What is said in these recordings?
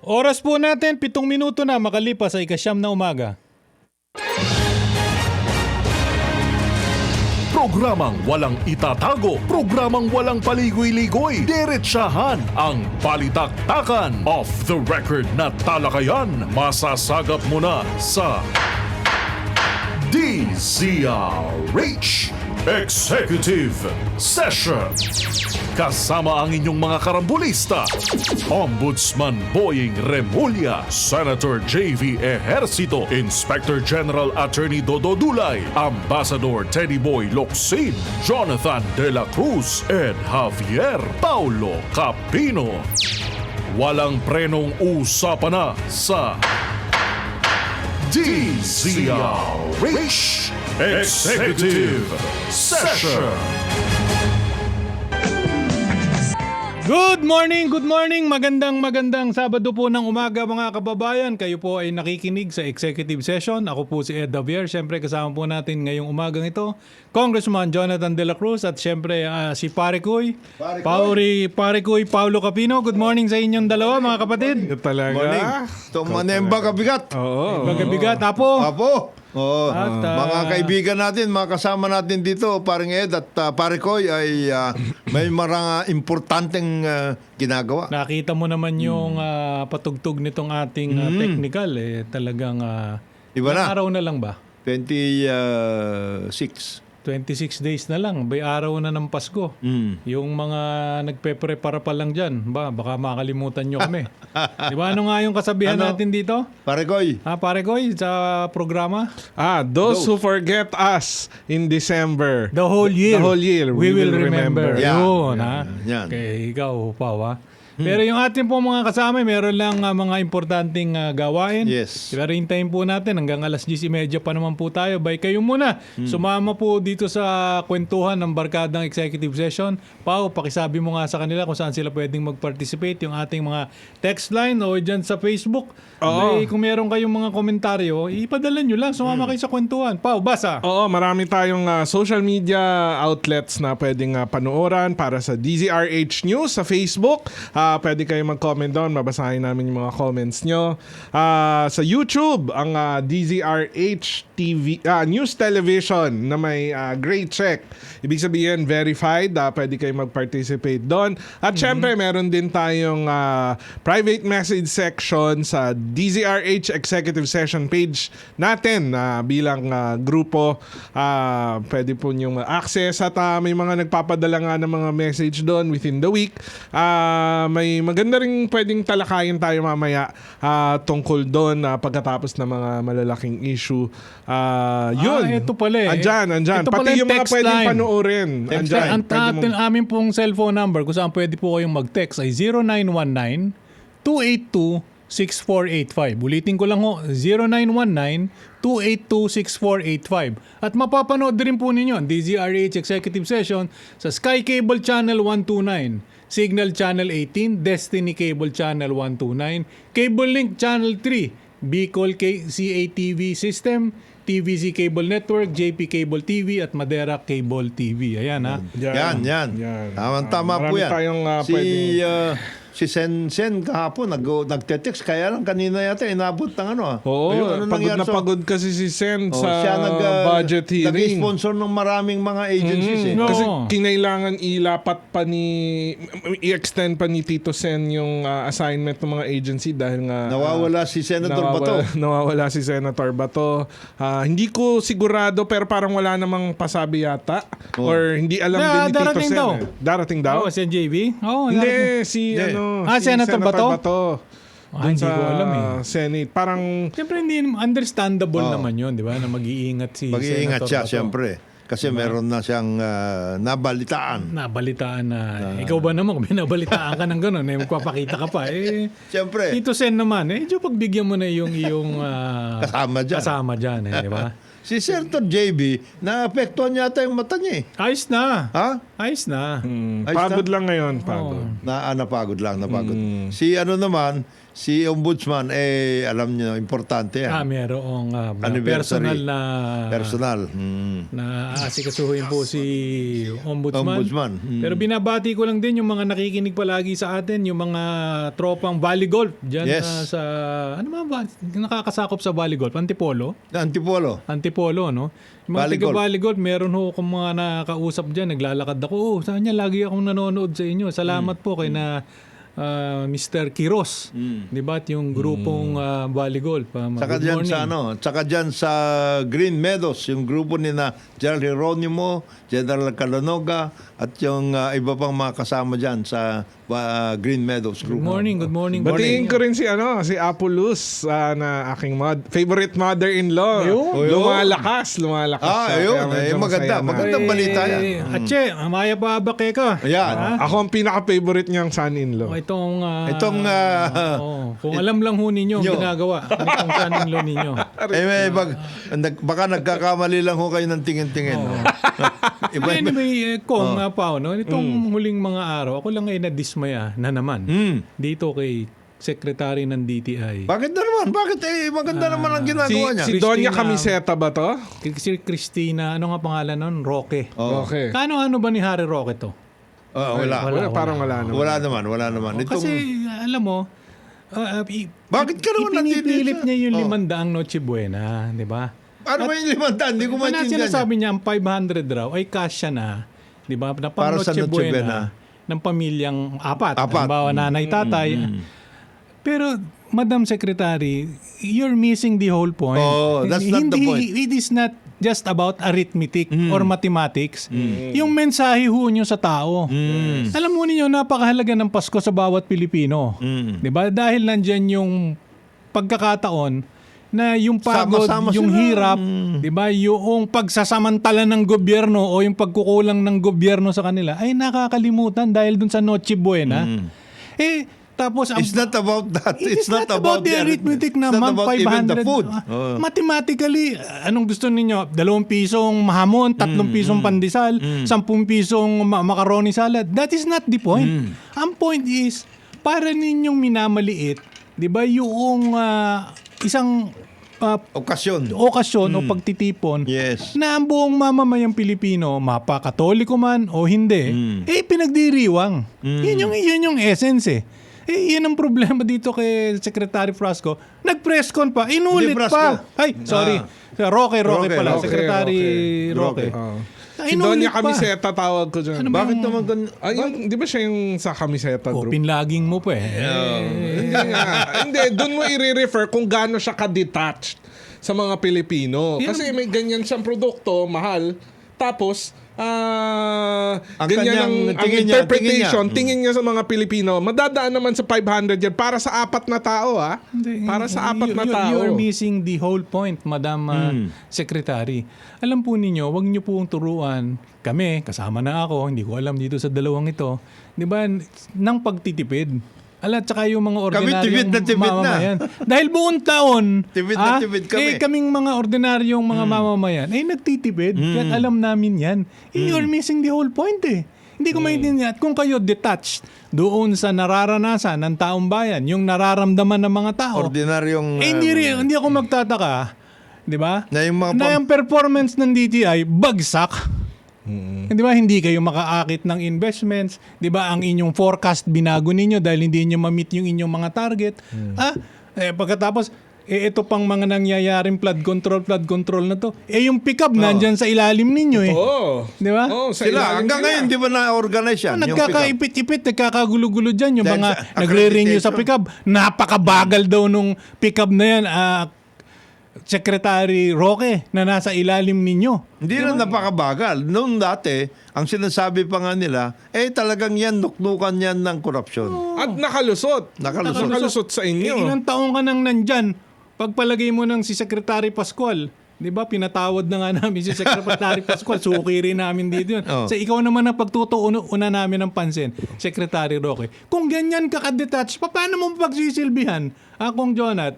Oras po natin, 7 minuto na makalipas sa ika-9 na umaga. Programang walang itatago, programang walang paligoy-ligoy, diretsahan ang balitaktakan. Off the record na talakayan, masasagap mo na sa DZRH Executive Session. Kasama ang inyong mga karambulista, Ombudsman Boying Remulla, Senator J.V. Ejercito, Inspector General Attorney Dodo Dulay, Ambassador Teddy Boy Locsin, Jonathan De La Cruz, Ed Javier Paulo Capino. Walang prenong usapan na sa DZRH Executive Session. Good morning, magandang Sabado po ng umaga mga kababayan. Kayo po ay nakikinig sa Executive Session. Ako po si Ed Javier. Siyempre kasama po natin ngayong umagang ito, Congressman Jonathan De La Cruz at siyempre si Pare Koy, Paulo Capino. Good morning sa inyong dalawa mga kapatid. Talaga? Morning. Ito manemba kabigat. Oo. Magabigat, Apo. Oo. At, mga kaibigan natin, mga kasama natin dito, paring Ed at pare Koy ay may mga importanteng ginagawa. Nakita mo naman yung patugtog nitong ating technical. Talagang Iba na. ilang araw na lang ba? 26. 26 days na lang, bay araw na ng Pasko. Yung mga nagpe-prepara pa lang dyan, baka makalimutan nyo kami. Di ba ano nga yung kasabihan natin dito? Pare Koy. Pare Koy, sa programa? Those who forget us in December. The whole year. We will remember. Yan. Yun, Yan. Okay, ikaw, Pao, Pero yung ating po mga kasama, meron lang mga importanteng gawain. Yes. Pero hintayin po natin hanggang alas 10:30 pa naman po tayo. Bay kayo muna. Sumama po dito sa kwentuhan ng barkadang executive session. Pao, pakisabi mo nga sa kanila kung saan sila pwedeng mag-participate. Yung ating mga text line o dyan sa Facebook. Bay, kung meron kayong mga komentaryo, ipadala nyo lang. Sumama kayo sa kwentuhan. Pao, basa. Oo, marami tayong social media outlets na pwedeng panooran para sa DZRH News sa Facebook. Pwede kayo mag-comment doon. Mabasahin namin yung mga comments nyo. Sa YouTube, ang DZRH TV, News Television na may gray check. Ibig sabihin, verified. Pwede kayo mag-participate doon. At syempre, meron din tayong private message section sa DZRH Executive Session page natin bilang grupo. Pwede po nyo access at may mga nagpapadala nga ng mga message doon within the week. May maganda rin pwedeng talakayin tayo mamaya tungkol doon pagkatapos ng mga malalaking issue. Yun. Ito pala Andyan. Ito pala Pati yung yung mga text pwedeng line. panoorin. Andyan. Ang amin pong cellphone number kung saan pwede po kayong mag-text ay 0919-282-6485. Ulitin ko lang ho, 0919-282-6485. At mapapanood din po ninyo ang DZRH Executive Session sa Sky Cable Channel 129, Signal Channel 18, Destiny Cable Channel 129, Cable Link Channel 3, Bicol CATV System, TVZ Cable Network, JP Cable TV at Madera Cable TV. Ayan Yan. Tama po marami yan. tayong Si Sen kahapon nagte-text, kaya lang kanina yata inabot ng Oo, Ayun, pagod nangyari na pagod kasi si Sen sa siya budget hearing. nag-sponsor ng maraming mga agencies. No. Kasi kinailangan i-extend pa ni Tito Sen yung assignment ng mga agency dahil nga Nawawala si Senator Bato. Nawawala si Senator Bato. Hindi ko sigurado pero parang wala namang pasabi yata or hindi alam din ni Tito darating Sen. daw. Darating daw? Si JV? Hindi, si Senator Bato? Hindi Dun ko alam Senate. Parang Siyempre hindi understandable naman yun, di ba? Na mag-iingat si Mag-iingat Senator siya, Bato. siyempre. Kasi meron na siyang nabalitaan. Nabalitaan na. Ikaw ba naman kung binabalitaan ka ng gano'n, magpapakita ka pa. Siyempre. Tito Sen naman, pagbigyan mo na yung iyong Kasama dyan. di ba? Si Senator JB, naapektuhan yata yung mata niya eh. Ayos na. Ha? Ayos na. Ayos pagod na? lang ngayon. Pagod. Napagod lang. Si naman, si Ombudsman, alam niyo, importante yan. Merong Anniversary. personal Personal. na aasikasuhin po si Ombudsman. Ombudsman. Pero binabati ko lang din yung mga nakikinig palagi sa atin, yung mga tropang Valley Golf dyan Yes. sa ano ba nakakasakop sa Valley Golf? Antipolo? Antipolo. No? Yung mga Valley taga Golf. Valley Golf, meron ho akong mga nakakausap dyan, naglalakad ako. Saan niya, lagi akong nanonood sa inyo. Salamat po kay na Mr. Kiros. 'Di ba? At yung grupong Valley Golf. Tsaka Good dyan morning. tsaka dyan sa Green Meadows, yung grupo ni na General Geronimo, General Calanoga, at yung iba pang mga kasama dyan sa Green Meadows group. Good morning. Batiin ko rin si Apollos na aking favorite mother-in-law. Lumalakas. Ayun. Kaya medyo Maganda. masaya na. Magandang balita yan. Atche, maya pa ba ka? Ayan. Ako ang pinaka-favorite niyang son-in-law. Itong kung it- alam lang ho ninyo ang Nyo. ginagawa itong son-in-law ninyo. Baka nagkakamali lang ho kayo ng tingin-tingin. Anyway, Kong Pao, no? Itong huling mga araw, ako lang ay nadismaya na naman dito kay Secretary ng DTI. Bakit na naman? Bakit? Maganda naman ang ginagawa niya. Si Doña Christina- Camiseta ba to? Si Christina, ano nga pangalan nun? Roque. Okay. Ano ba ni Harry Roque to? Wala. Parang wala naman. Wala naman. Kasi, alam mo, Bakit ka naman nandito ipinipilit sa- niya yung 500 Noche Buena, di ba? Ano ba yung 500? Hindi ko Kung maintindihan. sinasabi niya, ang 500 raw ay kasya na, di ba, na pang Para sa Noche Noche Buena. Buena ng pamilyang apat. Apat. Halimbawa, nanay, tatay. Pero, Madam Secretary, you're missing the whole point. Oh, that's not the point. It is not just about arithmetic or mathematics. Yung mensahe ho nyo sa tao. Alam mo niyo napakahalaga ng Pasko sa bawat Pilipino. 'Di ba? Dahil nandiyan yung pagkakataon na yung pagod, Sama-sama yung sila. hirap, 'di ba? Yung pagsasamantala ng gobyerno o yung pagkukulang ng gobyerno sa kanila ay nakakalimutan dahil dun sa Noche Buena. Tapos It's not about that. It's not about the arithmetic na It's not ma'am, about even the 500. food. Mathematically, anong gusto ninyo? 2 pisong hamon, 3 pisong pandesal, 10 pisong macaroni salad. That is not the point. Ang point is, para ninyong minamaliit, di ba, yung isang okasyon o pagtitipon Yes. na ang buong mamamayang Pilipino, mapa-Katoliko man o hindi, pinagdiriwang. Yun yung essence yan ang problema dito kay Secretary Frasco. Nag-press con pa, inulit Hindi, pa. Frasco. Ay, sorry. Roque pala. Roque, Secretary Roque. Roque. Si Doña Camiseta tawag ko dyan. Bakit naman Di ba siya yung sa Camiseta group? Pinlaging mo pa Hindi nga. Hindi, doon mo i-refer kung gaano siya ka-detached sa mga Pilipino. Kasi may ganyan siyang produkto, mahal. Tapos, ganyan ang interpretation, tingin niya sa mga Pilipino. Madadaan naman sa 500 yan para sa 4 na tao, ha? Para sa 4 na tao. You are missing the whole point, Madam Secretary. Alam po ninyo, wag niyo pong turuan kami, kasama na ako, hindi ko alam dito sa dalawang ito, di ba, ng pagtitipid. Tsaka yung mga ordinaryong mamamayan. Dahil buong taon, Tipid na tipid kami. kaming mga ordinaryong mga mamamayan, nagtitipid. Kaya alam namin yan. You're missing the whole point Hindi ko maintindihan. At kung kayo detached doon sa nararanasan ng taong bayan, yung nararamdaman ng mga tao, Ordinaryong... hindi ako magtataka, di ba? Na yung mga Na yung performance ng DTI, bagsak. Di ba, hindi kayo makaakit ng investments. Di ba, ang inyong forecast binago ninyo dahil hindi niyo ma-meet yung inyong mga target. Pagkatapos, ito pang mga nangyayaring flood control na to. Yung pickup nandyan sa ilalim ninyo Oo. Di ba? Sa Sila, ilalim hanggang nila. ngayon, di ba na-organize yan? yung pick-up? Nagkakaipit-ipit, nagkakagulo-gulo dyan. Yung Dahil mga sa nagre-renew sa accreditation. pickup. Napakabagal daw nung pickup na yan. Secretary Roque na nasa ilalim ninyo. Hindi na napakabagal. Noong dati, ang sinasabi pa nga nila, talagang yan, nuknukan yan ng korupsyon. At nakalusot. Nakalusot sa inyo. Ilang taong ka nang nandyan, pagpalagay mo ng si Secretary Pascual, di ba, pinatawad na nga namin si Secretary Pascual, suki rin namin dito yun. Oh. So, ikaw naman ang pagtutuuna namin ng pansin, Secretary Roque. Kung ganyan ka ka-detach, paano mo pagsisilbihan? Akong Jonat,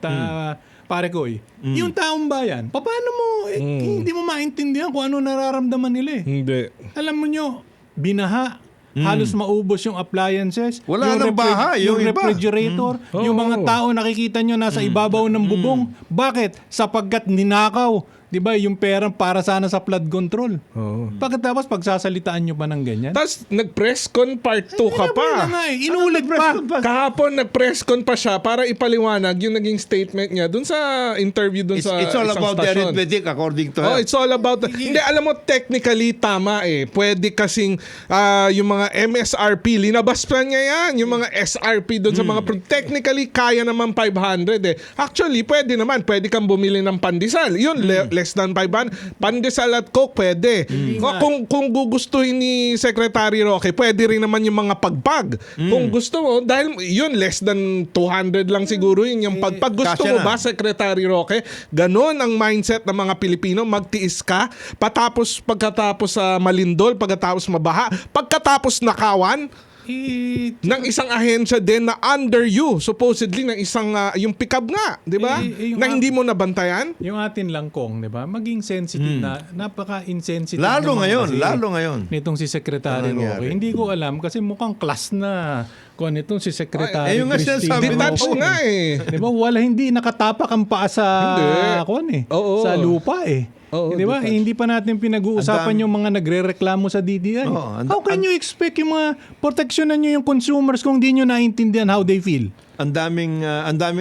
pare ko yung taong bayan, paano mo, hindi mo maintindihan kung ano nararamdaman nila Hindi. Alam mo nyo, binaha, halos maubos yung appliances, Wala nang bahay, yung iba. refrigerator, yung mga Oo. tao nakikita nyo nasa ibabaw ng bubong. Bakit? Sapagkat ninakaw, 'di ba, yung perang para sana sa flood control. Oo. Pagkatapos pagsasalitaan nyo pa ng ganyan. Tapos nag-press con part 2 ka pa. Inulit pa. Kahapon nag-press con pa siya para ipaliwanag yung naging statement niya dun sa interview dun sa It's all isang about the stasyon. arithmetic according to Oh, her. it's all about hindi, alam mo, technically tama eh. Pwede kasing yung mga MSRP, linabas pa niya yan, yung mga SRP doon sa mga technically kaya naman 500 eh. Actually, pwede kang bumili ng pandesal. Yun, less than 500. Pandesal at Coke, pwede. Kung gugustuhin ni Secretary Roque, pwede rin naman yung mga pagpag. Kung gusto mo, dahil yun, less than 200 lang siguro yun yung pagpag. Gusto kasya mo na. ba, Secretary Roque? Ganon ang mindset ng mga Pilipino. Magtiis ka, pagkatapos malindol, pagkatapos mabaha, pagkatapos nakawan ng isang ahensya din na under you, supposedly ng isang yung pickup nga, di ba? Yung Na hindi mo nabantayan. Yung atin lang kong, 'di ba? Maging sensitive na, napaka-insensitive Lalo naman ngayon, kasi lalo ngayon. nitong si Secretary Ano nangyari? Roque. Hindi ko alam kasi mukhang class na kung nitong si Secretary Yung nga sinasabi mo. Detach nga eh. 'Di ba? Wala, hindi nakatapak ang paa sa Hindi. Oo. sa lupa eh. Oo, 'Di ba? detached. Hindi pa natin pinag-uusapan yung mga nagrereklamo sa DTI. Oo, How can you expect yung mga proteksyonan nyo yung consumers kung di nyo naiintindihan how they feel? Ang daming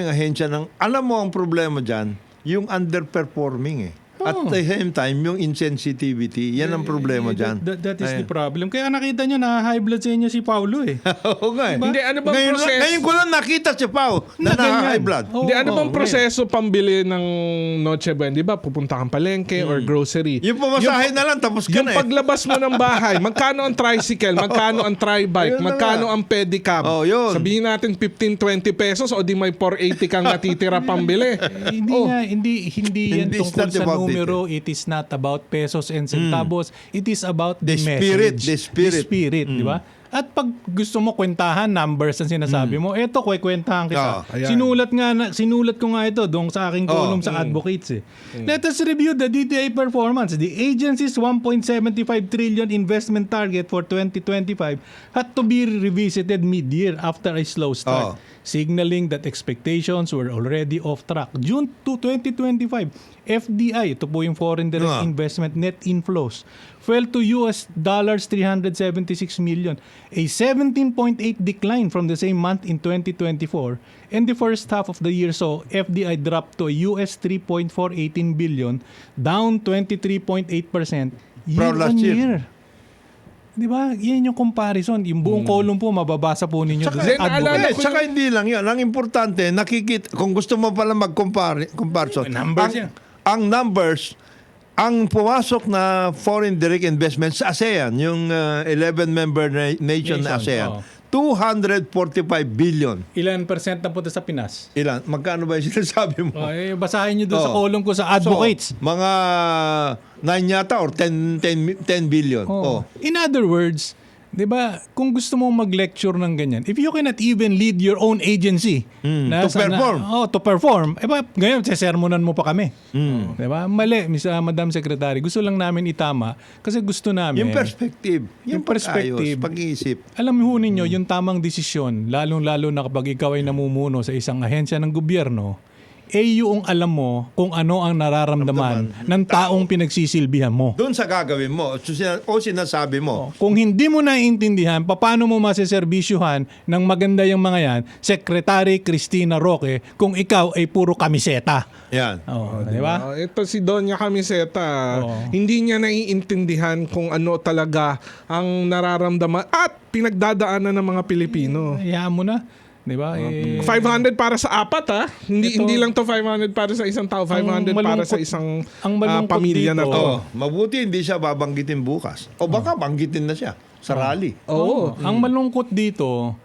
ahensya ng alam mo ang problema diyan, yung underperforming eh. At the same time, yung insensitivity, yan ang problema diyan. That is the problem. Kaya nakita nyo na high blood sa inyo si Paulo eh. Oo nga eh. Hindi, ano bang ngayon, proseso? ngayon ko lang nakita si Pao na ganyan. high blood. Oo, Hindi, ano bang oo, proseso pambili ng Noche Buena? Di ba? Pupunta kang palengke or grocery. Yung pamasahe na lang, tapos ka Yung na eh. paglabas mo ng bahay, magkano ang tricycle, magkano ang tri-bike, Yun na magkano nga. ang pedicab. Oh, yun. Sabihin natin 15-20 pesos o di may 480 kang natitira pambili. Hindi Oh. nga, hindi yan Hindi, it's tungkol not sa about numero. It is not about pesos and centavos. It is about the, The spirit, message. the spirit. The spirit, di ba? At pag gusto mo kwentahan, numbers ang sinasabi mo, eto, kwentahan kita. ayan. Sinulat ko nga ito doon sa aking column sa Advocates. Let us review the DTI performance. The agency's 1.75 trillion investment target for 2025 had to be revisited mid-year after a slow start, signaling that expectations were already off track. June 2, 2025, FDI, ito po yung foreign direct investment net inflows, fell to US dollars 376 million, a 17.8 decline from the same month in 2024. And the first half of the year saw FDI drop to a US 3.418 billion, down 23.8% year From last on year. year. Di ba? Yan yung comparison. Yung buong column po, mababasa po ninyo. Tsaka, doon sa Then, Advocate. naalala ko Tsaka hindi lang yun. Ang importante, nakikita, kung gusto mo pala mag-comparison, Numbers yan. ang numbers, ang pumasok na foreign direct investments sa ASEAN, yung 11-member nation na ASEAN, 245 billion. Ilan percent na punta sa Pinas? Ilan? Magkano ba yung sinasabi mo? Basahin nyo doon sa Oh. column ko sa Advocates. So, mga 9 yata or 10 billion. Oh. In other words, 'di ba, kung gusto mong mag-lecture ng ganyan, if you cannot even lead your own agency to perform. to perform. Ngayon sesermonan mo pa kami. 'Di ba? Mali, Madam Secretary. Gusto lang namin itama kasi gusto namin Yung perspective. Yung perspective. Pag-iisip. Alam mo ninyo, yung tamang desisyon, lalong-lalo na kapag ikaw ay namumuno sa isang ahensya ng gobyerno, yung alam mo kung ano ang nararamdaman ng taong pinagsisilbihan mo. Doon sa gagawin mo o sinasabi mo. Kung hindi mo naiintindihan, paano mo maseserbisyuhan ng maganda yung mga yan, Secretary Cristina Roque, kung ikaw ay puro kamiseta. Yan. Di ba? Ito si Doña Camiseta, Oo. hindi niya naiintindihan kung ano talaga ang nararamdaman at pinagdadaanan ng mga Pilipino. Hayaan mo na. Di ba? 500 para sa apat ha. Hindi lang to 500 para sa isang tao, 500 para sa isang ang malungkot pamilya na dito, to. Mabuti hindi siya babanggitin bukas. O baka banggitin na siya sa rally. Oo. Ang malungkot dito,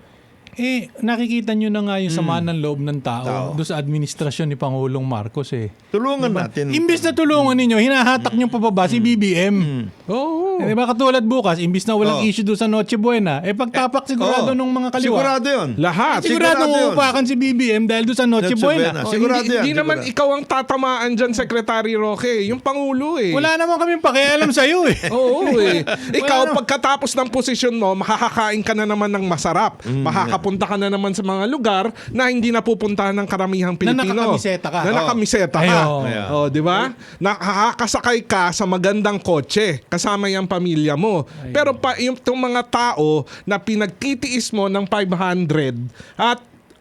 nakikita nyo na nga yung sama ng loob ng tao doon sa administrasyon ni Pangulong Marcos eh. Tulungan natin. Imbes na tulungan ninyo, hinahatak nyo pababa si BBM. Oo. Di ba katulad bukas, imbis na walang Oo. issue doon sa Noche Buena, pagtapak sigurado Oo. nung mga kaliwa. Sigurado yun. Lahat. Sigurado Sigurado yun. uupakan si BBM dahil doon sa Noche Noche Buena. Buena. Oh, Sigurado yan, hindi naman sigurado. ikaw ang tatamaan dyan, Secretary Roque. Yung Pangulo eh. Wala naman kaming pakialam sa'yo eh. Oo eh. Ikaw, Wala pagkatapos ng posisyon mo, makakakain ka na naman ng masarap. Makakapunta ka na naman sa mga lugar na hindi napupuntahan ng karamihang Pilipino. nakakamiseta ka. Na nakamiseta ka. Ayun. Ayan. Oh, di ba? Nakakasakay ka sa magandang kotse kasama yung pamilya mo. Pero yung mga tao na pinagtitiis mo ng 500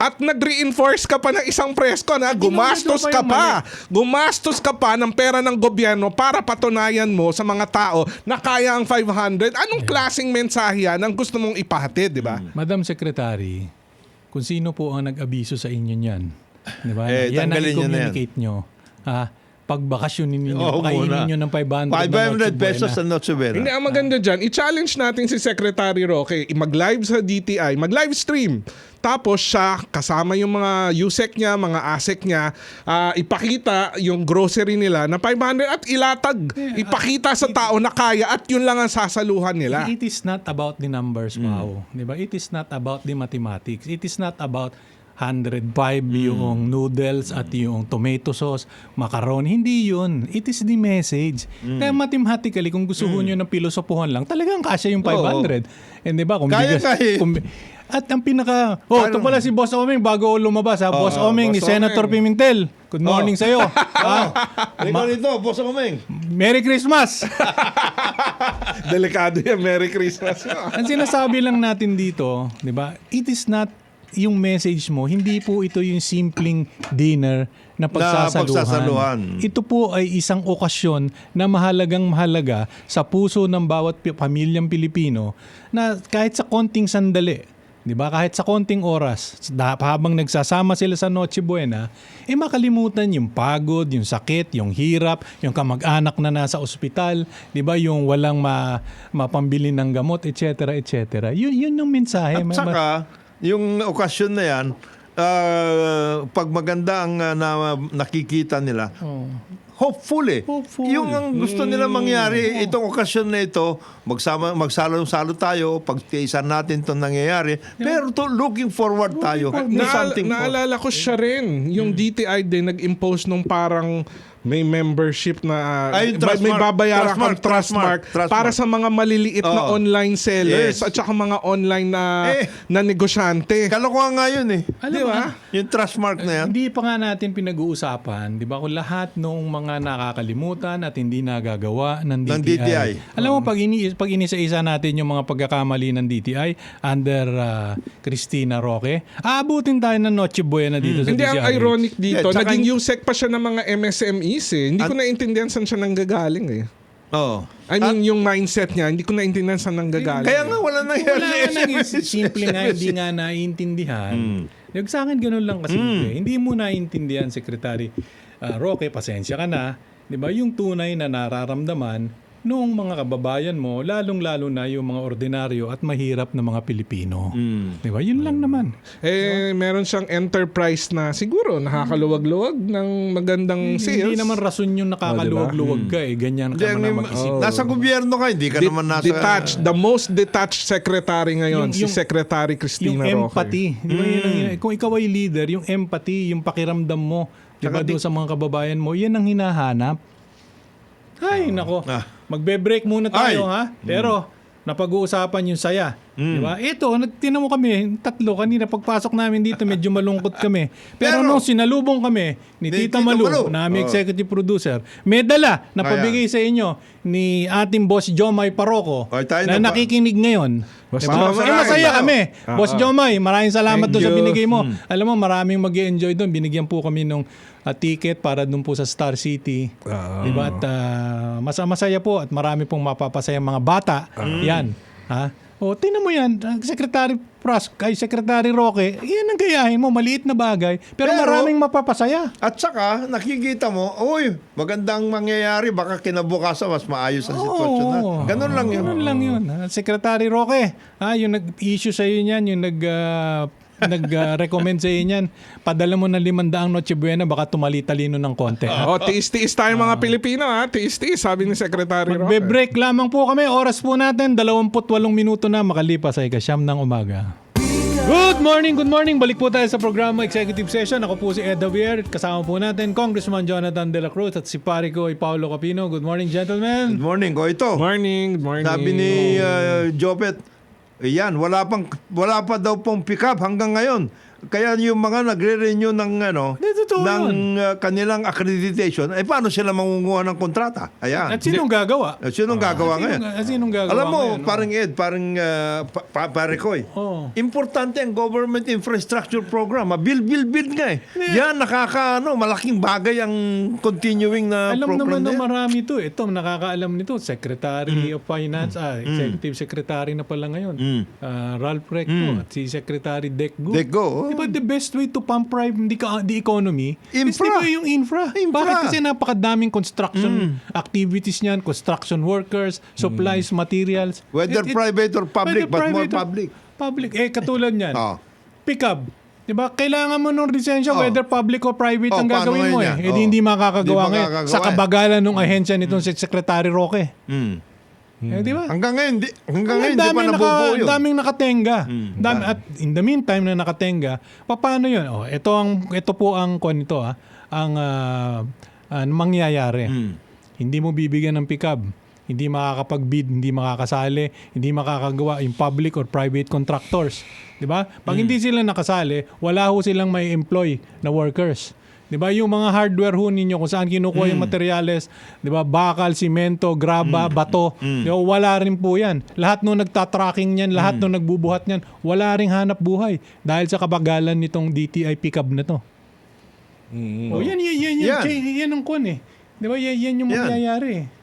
at nag-reinforce ka pa ng isang presko na gumastos ka pa. Gumastos ka pa ng pera ng gobyerno para patunayan mo sa mga tao na kaya ang 500. Anong klaseng mensahe yan ang gusto mong ipahatid, di ba? Madam Secretary, kung sino po ang nag-abiso sa inyo niyan, di ba? Eh, yan ang tanggalin nyo na yan. i-communicate nyo. Pagbakasyonin ninyo, Oo, pakainin muna. nyo ng 500 500 pesos sa Noche Buena. Hindi, ang maganda dyan, i-challenge natin si Secretary Roque, mag-live sa DTI, mag-live stream. Tapos siya, kasama yung mga USEC niya, mga ASEC niya, ipakita yung grocery nila na 500 at ilatag. Ipakita sa tao na kaya at yun lang ang sasaluhan nila. It is not about the numbers, Pao. Di ba? It is not about the mathematics. It is not about 105 yung noodles at yung tomato sauce, macaroni. Hindi yun. It is the message. Kaya mathematically, kung gusto nyo ng pilosopuhan lang, talagang kasya yung 500. And di ba? Kung Kaya, kaya. At ang pinaka... ito pala si Boss Omeng bago lumabas. Boss Omeng ni Boss Senator Omeng. Pimentel. Good morning sa'yo. Ikaw nito, Boss Omeng. Merry Christmas! Delikado yan. Merry Christmas. Ang sinasabi lang natin dito, di ba? It is not yung message mo, hindi po ito yung simpleng dinner na pagsasaluhan. Ito po ay isang okasyon na mahalaga sa puso ng bawat pamilyang Pilipino na kahit sa konting sandali, di ba? Kahit sa konting oras, habang nagsasama sila sa Noche Buena, makalimutan yung pagod, yung sakit, yung hirap, yung kamag-anak na nasa ospital, di ba? Yung walang mapambili ng gamot, etc. etc. Yun yung mensahe. At saka, yung okasyon na yan, pag maganda ang nakikita nila, hopefully, yung ang gusto nila mangyari, itong okasyon na ito, magsalo-salo tayo, pagtiisan natin itong nangyayari, pero looking forward tayo. to something Naalala ko siya rin. Yung DTI din nag-impose nung parang may membership na Ay, yung may Trustmark. babayaran kang Trustmark. Trustmark para sa mga maliliit na Oo. online sellers Yes. at saka mga online Eh. na negosyante. Kalokohan nga yun eh. Di ba? Yung Trustmark na yan. Hindi pa nga natin pinag-uusapan, di ba? Kung lahat ng mga nakakalimutan at hindi nagagawa ng DTI. Ng DTI. Alam mo, pag inisa-isa natin yung mga pagkakamali ng DTI under Cristina Roque, aabutin tayo ng Noche Buena dito sa Hindi, ang DTI. ironic dito, Yeah, tsaka naging USEC pa siya ng mga MSMEs eh. Hindi ko naintindihan saan siya nanggagaling eh. Oo. I mean, yung mindset niya, hindi ko naintindihan saan nanggagaling. Kaya nga wala nangyari. Wala nga simple nga, hindi nga naiintindihan. Yung sa akin, ganun lang kasi. Hindi mo naiintindihan, Secretary Roque, pasensya ka na. Di ba? Yung tunay na nararamdaman noong mga kababayan mo, lalong-lalo na yung mga ordinaryo at mahirap na mga Pilipino. Di ba? Yun lang naman. Meron siyang enterprise na siguro nakakaluwag-luwag ng magandang sales. Hindi naman rason yung nakakaluwag-luwag ka eh. Ganyan ka man na mag-isip. Nasa gobyerno ka, hindi ka naman nasa... Detached. The most detached secretary ngayon, si Secretary Cristina yung Roque. empathy. Di ba, kung ikaw ay leader, yung empathy, yung pakiramdam mo, di ba, doon sa mga kababayan mo, yan ang hinahanap. Ay, nako. Magbe-break muna tayo, ha? Pero, napag-uusapan yung saya. Di ba? Ito, tinan mo kami, tatlo, kanina pagpasok namin dito, medyo malungkot kami. Pero nung sinalubong kami ni Tita Malu, na aming executive producer, may dala na pabigay sa inyo ni ating boss Jomay Paroco Ay, tayo na na ba? nakikinig ngayon. Basta Diba? masaya. Masaya kami. Boss Jomay, maraming salamat Thank doon sa you. binigay mo. Alam mo, maraming mag-enjoy doon. Binigyan po kami nung ticket para doon po sa Star City. Diba? At masaya po at marami pong mapapasayang mga bata. Yan. Ha? O, tingnan mo yan. Secretary Roque, yan ang gayahin mo. Maliit na bagay. Pero maraming mapapasaya. At saka, nakikita mo, uy, magandang mangyayari, baka kinabukasan mas maayos ang sitwasyon na. Ganun lang yun. Ganun lang yun. Secretary Roque, yung nag-issue sa'yo niyan, yung nag-recommend sa inyo yan. Padala mo ng 500 Noche Buena, baka tumali-talino ng konti. Tiis-tiis tayo mga Pilipino, ha? Tiis-tiis, sabi ni Secretary Roque. Magbe-break lamang po kami. Oras po natin, 28 minuto na makalipas ay ika-siyam ng umaga. Good morning. Balik po tayo sa programa Executive Session. Ako po si Ed Javier. Kasama po natin Congressman Jonathan De La Cruz at si pare ko ay Paulo Capino. Good morning, gentlemen. Good morning. O ito, Good morning. sabi ni Jopet, yan, wala pa daw pong pick-up hanggang ngayon. Kaya yung mga nagre-renew ng totoo kanilang accreditation, paano sila mangunguha ng kontrata? Ayan. At sinong gagawa? Sinong gagawa ngayon? Sinong gagawa Alam mo, ngayon? parang Ed, parang pare Koy, importante ang government infrastructure program. Build nga eh. Yan, malaking bagay ang continuing na Alam naman program na na yan. marami ito. Ito, nakakaalam nito. Secretary of Finance, Executive Secretary na pala ngayon. Ralph Recto at si Secretary Dec Gu. Dec Gu, oh. Diba the best way to pump prime the economy is Infra. diba yung infra. Bakit? Kasi napakadaming construction activities niyan, construction workers, supplies, materials. Whether private or public, whether but more private or public. Public. Katulad niyan. Oh. Pick up. Diba? Kailangan mo ng lisensya whether public or private ang paano gagawin mo ngayon yan? Hindi makakagawa Hindi ngayon. makakagawa Sa kabagalan ng ahensya nitong si Secretary Roque. Di ba? Hanggang ngayon, di pa nabubuo yun. Daming nakatenga. At in the meantime na nakatenga, paano yun? Ito po ang nito, ang mangyayari. Hindi mo bibigyan ng pick-up. Hindi makakapag-bid, hindi makakasali, hindi makakagawa yung public or private contractors. Di ba? Pag hindi sila nakasali, wala ho silang may employ na workers. 'Di ba? Yung mga hardware ho ninyo kung saan kinukuha yung materyales, 'di ba? Bakal, simento, graba, bato. Di ba? Wala rin po 'yan. Lahat nung nagta-tracking niyan, lahat nung nagbubuhat niyan, wala ring hanap buhay dahil sa kabagalan nitong DTI pickup na 'to. Yan ang kun eh. 'Di ba? Yan yung mangyayari.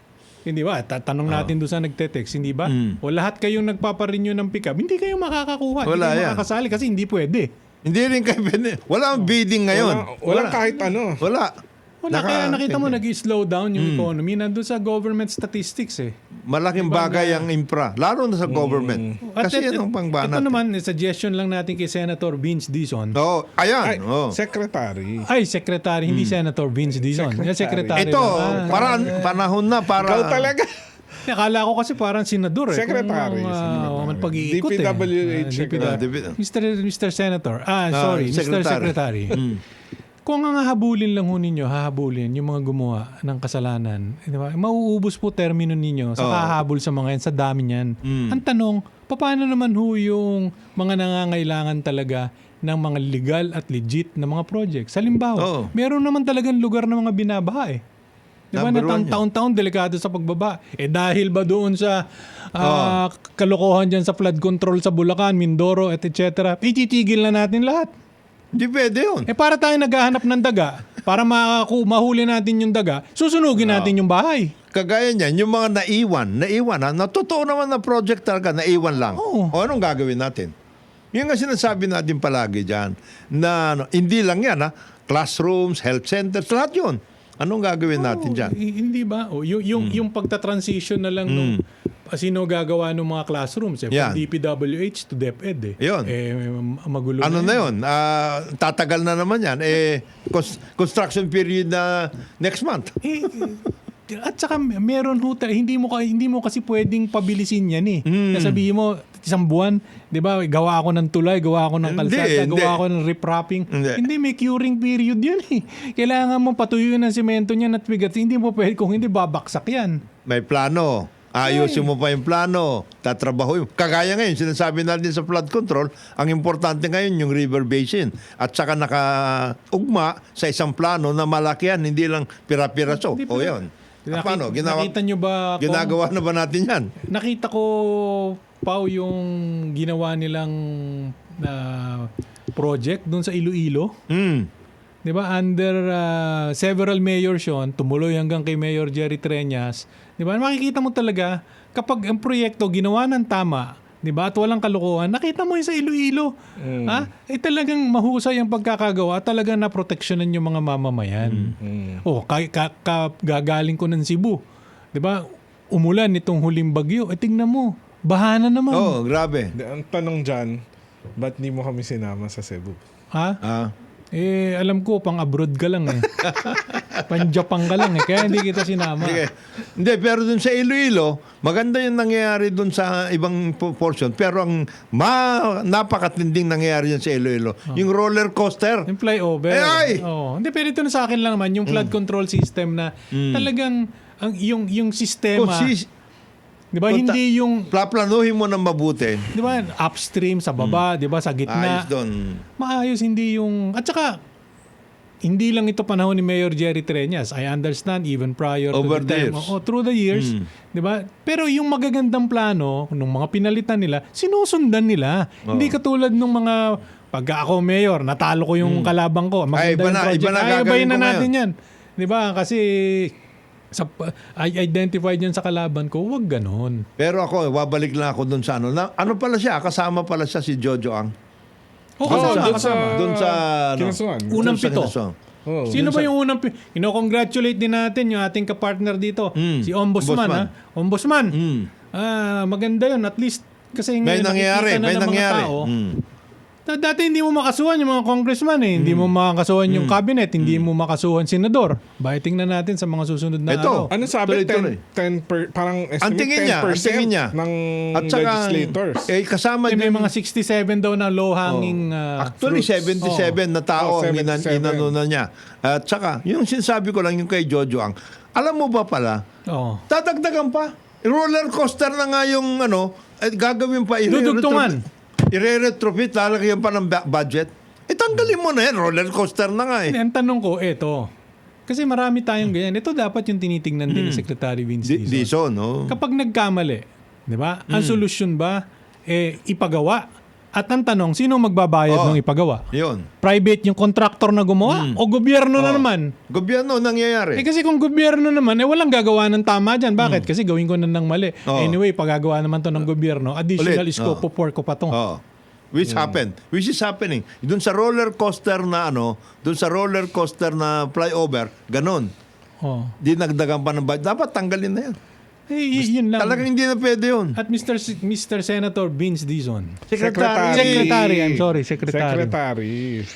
Hindi ba? Tanong natin doon sa nagte-text, hindi ba? O lahat kayong nagpaparenew ng pickup, hindi kayo makakakuha, Wala hindi kayo yan. makakasali kasi hindi pwede. Hindi rin kayo pwede. Wala ang bidding ngayon. Wala kahit ano. Wala. Kaya nakita mo nag-slow down yung economy nandun sa government statistics eh. Malaking bagay ang infra, lalo na sa government. Kasi yan ang pangbanat. Ito naman, suggestion lang natin kay Senator Vince Dizon. Ay, Ayan. Secretary. Secretary, hindi Senator Vince Dizon. Secretary. Ito, panahon na para... Ikaw talaga. Akala ko kasi parang senador eh. Secretary. Pag-iikot eh. DPWH Secretary. Mr. Senator. Mr. Secretary. Kung ang hahabulin lang ho ninyo, yung mga gumawa ng kasalanan, di ba? Mauubos po termino ninyo sa kahabol sa mga yan, sa dami niyan. Ang tanong, paano naman ho yung mga nangangailangan talaga ng mga legal at legit na mga projects? Halimbawa, meron naman talagang lugar na mga binabaha eh. Di ba na taon-taon delikado sa pagbaba? Dahil ba doon sa kalokohan dyan sa flood control sa Bulacan, Mindoro, etc. Ititigil na natin lahat. Hindi pwede yun. Para tayo naghahanap ng daga, para mahuli natin yung daga, susunugin natin yung bahay. Kagaya niyan, yung mga naiwan na totoo naman na project talaga, naiwan lang. Oo. O anong gagawin natin? Yung nga sinasabi natin palagi dyan, na hindi lang yan, classrooms, health centers, lahat yun. Anong gagawin natin dyan? Hindi ba? Yung pagta-transition na lang nung sino gagawa ng mga classrooms from DPWH to DepEd Yun. Magulo Ano na yun. yun? Tatagal na naman yan. Construction period na next month. At saka meron ho, hindi mo kasi pwedeng pabilisin yan eh. Sabihin mo, isang buwan, 'di ba? Gawa ako ng tulay, gawa ako ng kalsada, gawa ako ng riprapping. Hindi, may curing period 'yun eh. Kailangan mo patuyuin ng semento niyan at bigat. Hindi mo pwede kung hindi babaksak 'yan. May plano. Ayusin mo pa yung plano. Tatrabaho yung. Kagaya ngayon, sinasabi natin sa flood control, ang importante ngayon yung river basin. At saka nakaugma sa isang plano na malakihan, hindi lang pira-piraso. O yun. Paano? Nakita nyo ba? Ginagawa na ba natin yan? Nakita ko, Pao, yung ginawa nilang project doon sa Iloilo. Di ba? Under several mayors yun, tumuloy hanggang kay Mayor Jerry Treñas. Di ba? Makikita mo talaga, kapag ang proyekto ginawa ng tama, di ba? At walang kalokohan, nakita mo yun sa Iloilo. Talagang mahusay ang pagkakagawa, talagang naproteksyonan yung mga mamamayan. Gagaling ko ng Cebu. Di ba? Umulan itong huling bagyo. Tingnan mo, baha na naman. Grabe. Ang tanong dyan, Ba't di mo kami sinama sa Cebu? Ha? Ah. Alam ko, pang abroad ka lang eh. Pang Japan ka lang eh. Kaya hindi kita sinama. Sige. Hindi, pero dun sa Iloilo, maganda yung nangyayari dun sa ibang portion. Pero ang napakatinding nangyayari dun sa Iloilo, yung roller coaster. Yung flyover. Ay! Oh. Hindi, pero ito na sa akin lang naman, yung flood control system na talagang yung sistema, di ba, hindi yung, Plaplanuhin mo ng mabuti. di ba, upstream, sa baba, di ba, sa gitna. Ayos doon. Maayos, hindi yung, at saka, hindi lang ito panahon ni Mayor Jerry Treñas. I understand even prior Over to the the time. years. Through the years, di ba? Pero yung magagandang plano, nung mga pinalitan nila, sinusundan nila. Hindi katulad nung mga, pag ako mayor, natalo ko yung kalabang ko. Ay, iba Maganda yung na- project. iba na Ay, gagawin ibahin ko na natin ngayon. yan. Di ba? Kasi, I identified yan sa kalaban ko, wag ganon. Pero ako, babalik lang ako dun sa ano. Ano pala siya? Kasama pala siya si Jojo Ang. Oo, Oh, kasama, doon kasama. Dun sa... Kinasuan. Unang dun sa pito. Kinasuan. Oh. Sino ba yung unang... Congratulate din natin yung ating kapartner dito. Si Ombudsman. Ombudsman. Ombudsman. Mm. Maganda yun. At least kasi May ngayon nangyari. nakikita na May ng mga nangyari. tao. Mm. Dati hindi mo makasuhan yung mga congressman eh. Hindi mo makasuhan yung cabinet. Hindi mo makasuhan senador. Bye, tingnan natin sa mga susunod na Ito. araw. Ano sabi? Tuloy-tuloy. 10 parang estimate Ang tingin niya, 10% ng At saka, legislators. kasama May din. mga 67 daw na low-hanging Actually, fruits. 77 na tao Oh, ang 77. inanunan niya. At saka, yung sinasabi ko lang yung kay Jojo Ang, alam mo ba pala, Oh. tatagdagan pa. Roller coaster na nga yung gagawin pa. Dudugtungan. I-retrofit, lalagyan pa ng budget. Tanggalin mo na yan. Roller coaster na nga eh. Ang tanong ko, eto. Kasi marami tayong ganyan. Ito dapat yung tinitingnan din ni Secretary Vince Dizon. Dizon, no? Kapag nagkamali, di ba? Ang solusyon ba, ipagawa. At ang tanong, sino magbabayad ng ipagawa? Yun. Private yung contractor na gumawa o gobyerno na naman? Gobyerno nangyayari. Kasi kung gobyerno naman, walang gagawa ng tama dyan. Bakit? Kasi gawin ko na ng mali. Oo. Anyway, pagagawa naman to ng gobyerno, additional Ulit. scope of work ko pa to. Oh. Which happened. Which is happening. Doon sa roller coaster na doon sa roller coaster na flyover, ganun. Oh. Dinagdagan pa ng budget. Dapat tanggalin na yan. Yun lang. Talagang hindi na pwede yun. At Mr. Senator Vince Dizon. Secretary. I'm sorry, Secretary. Secretary.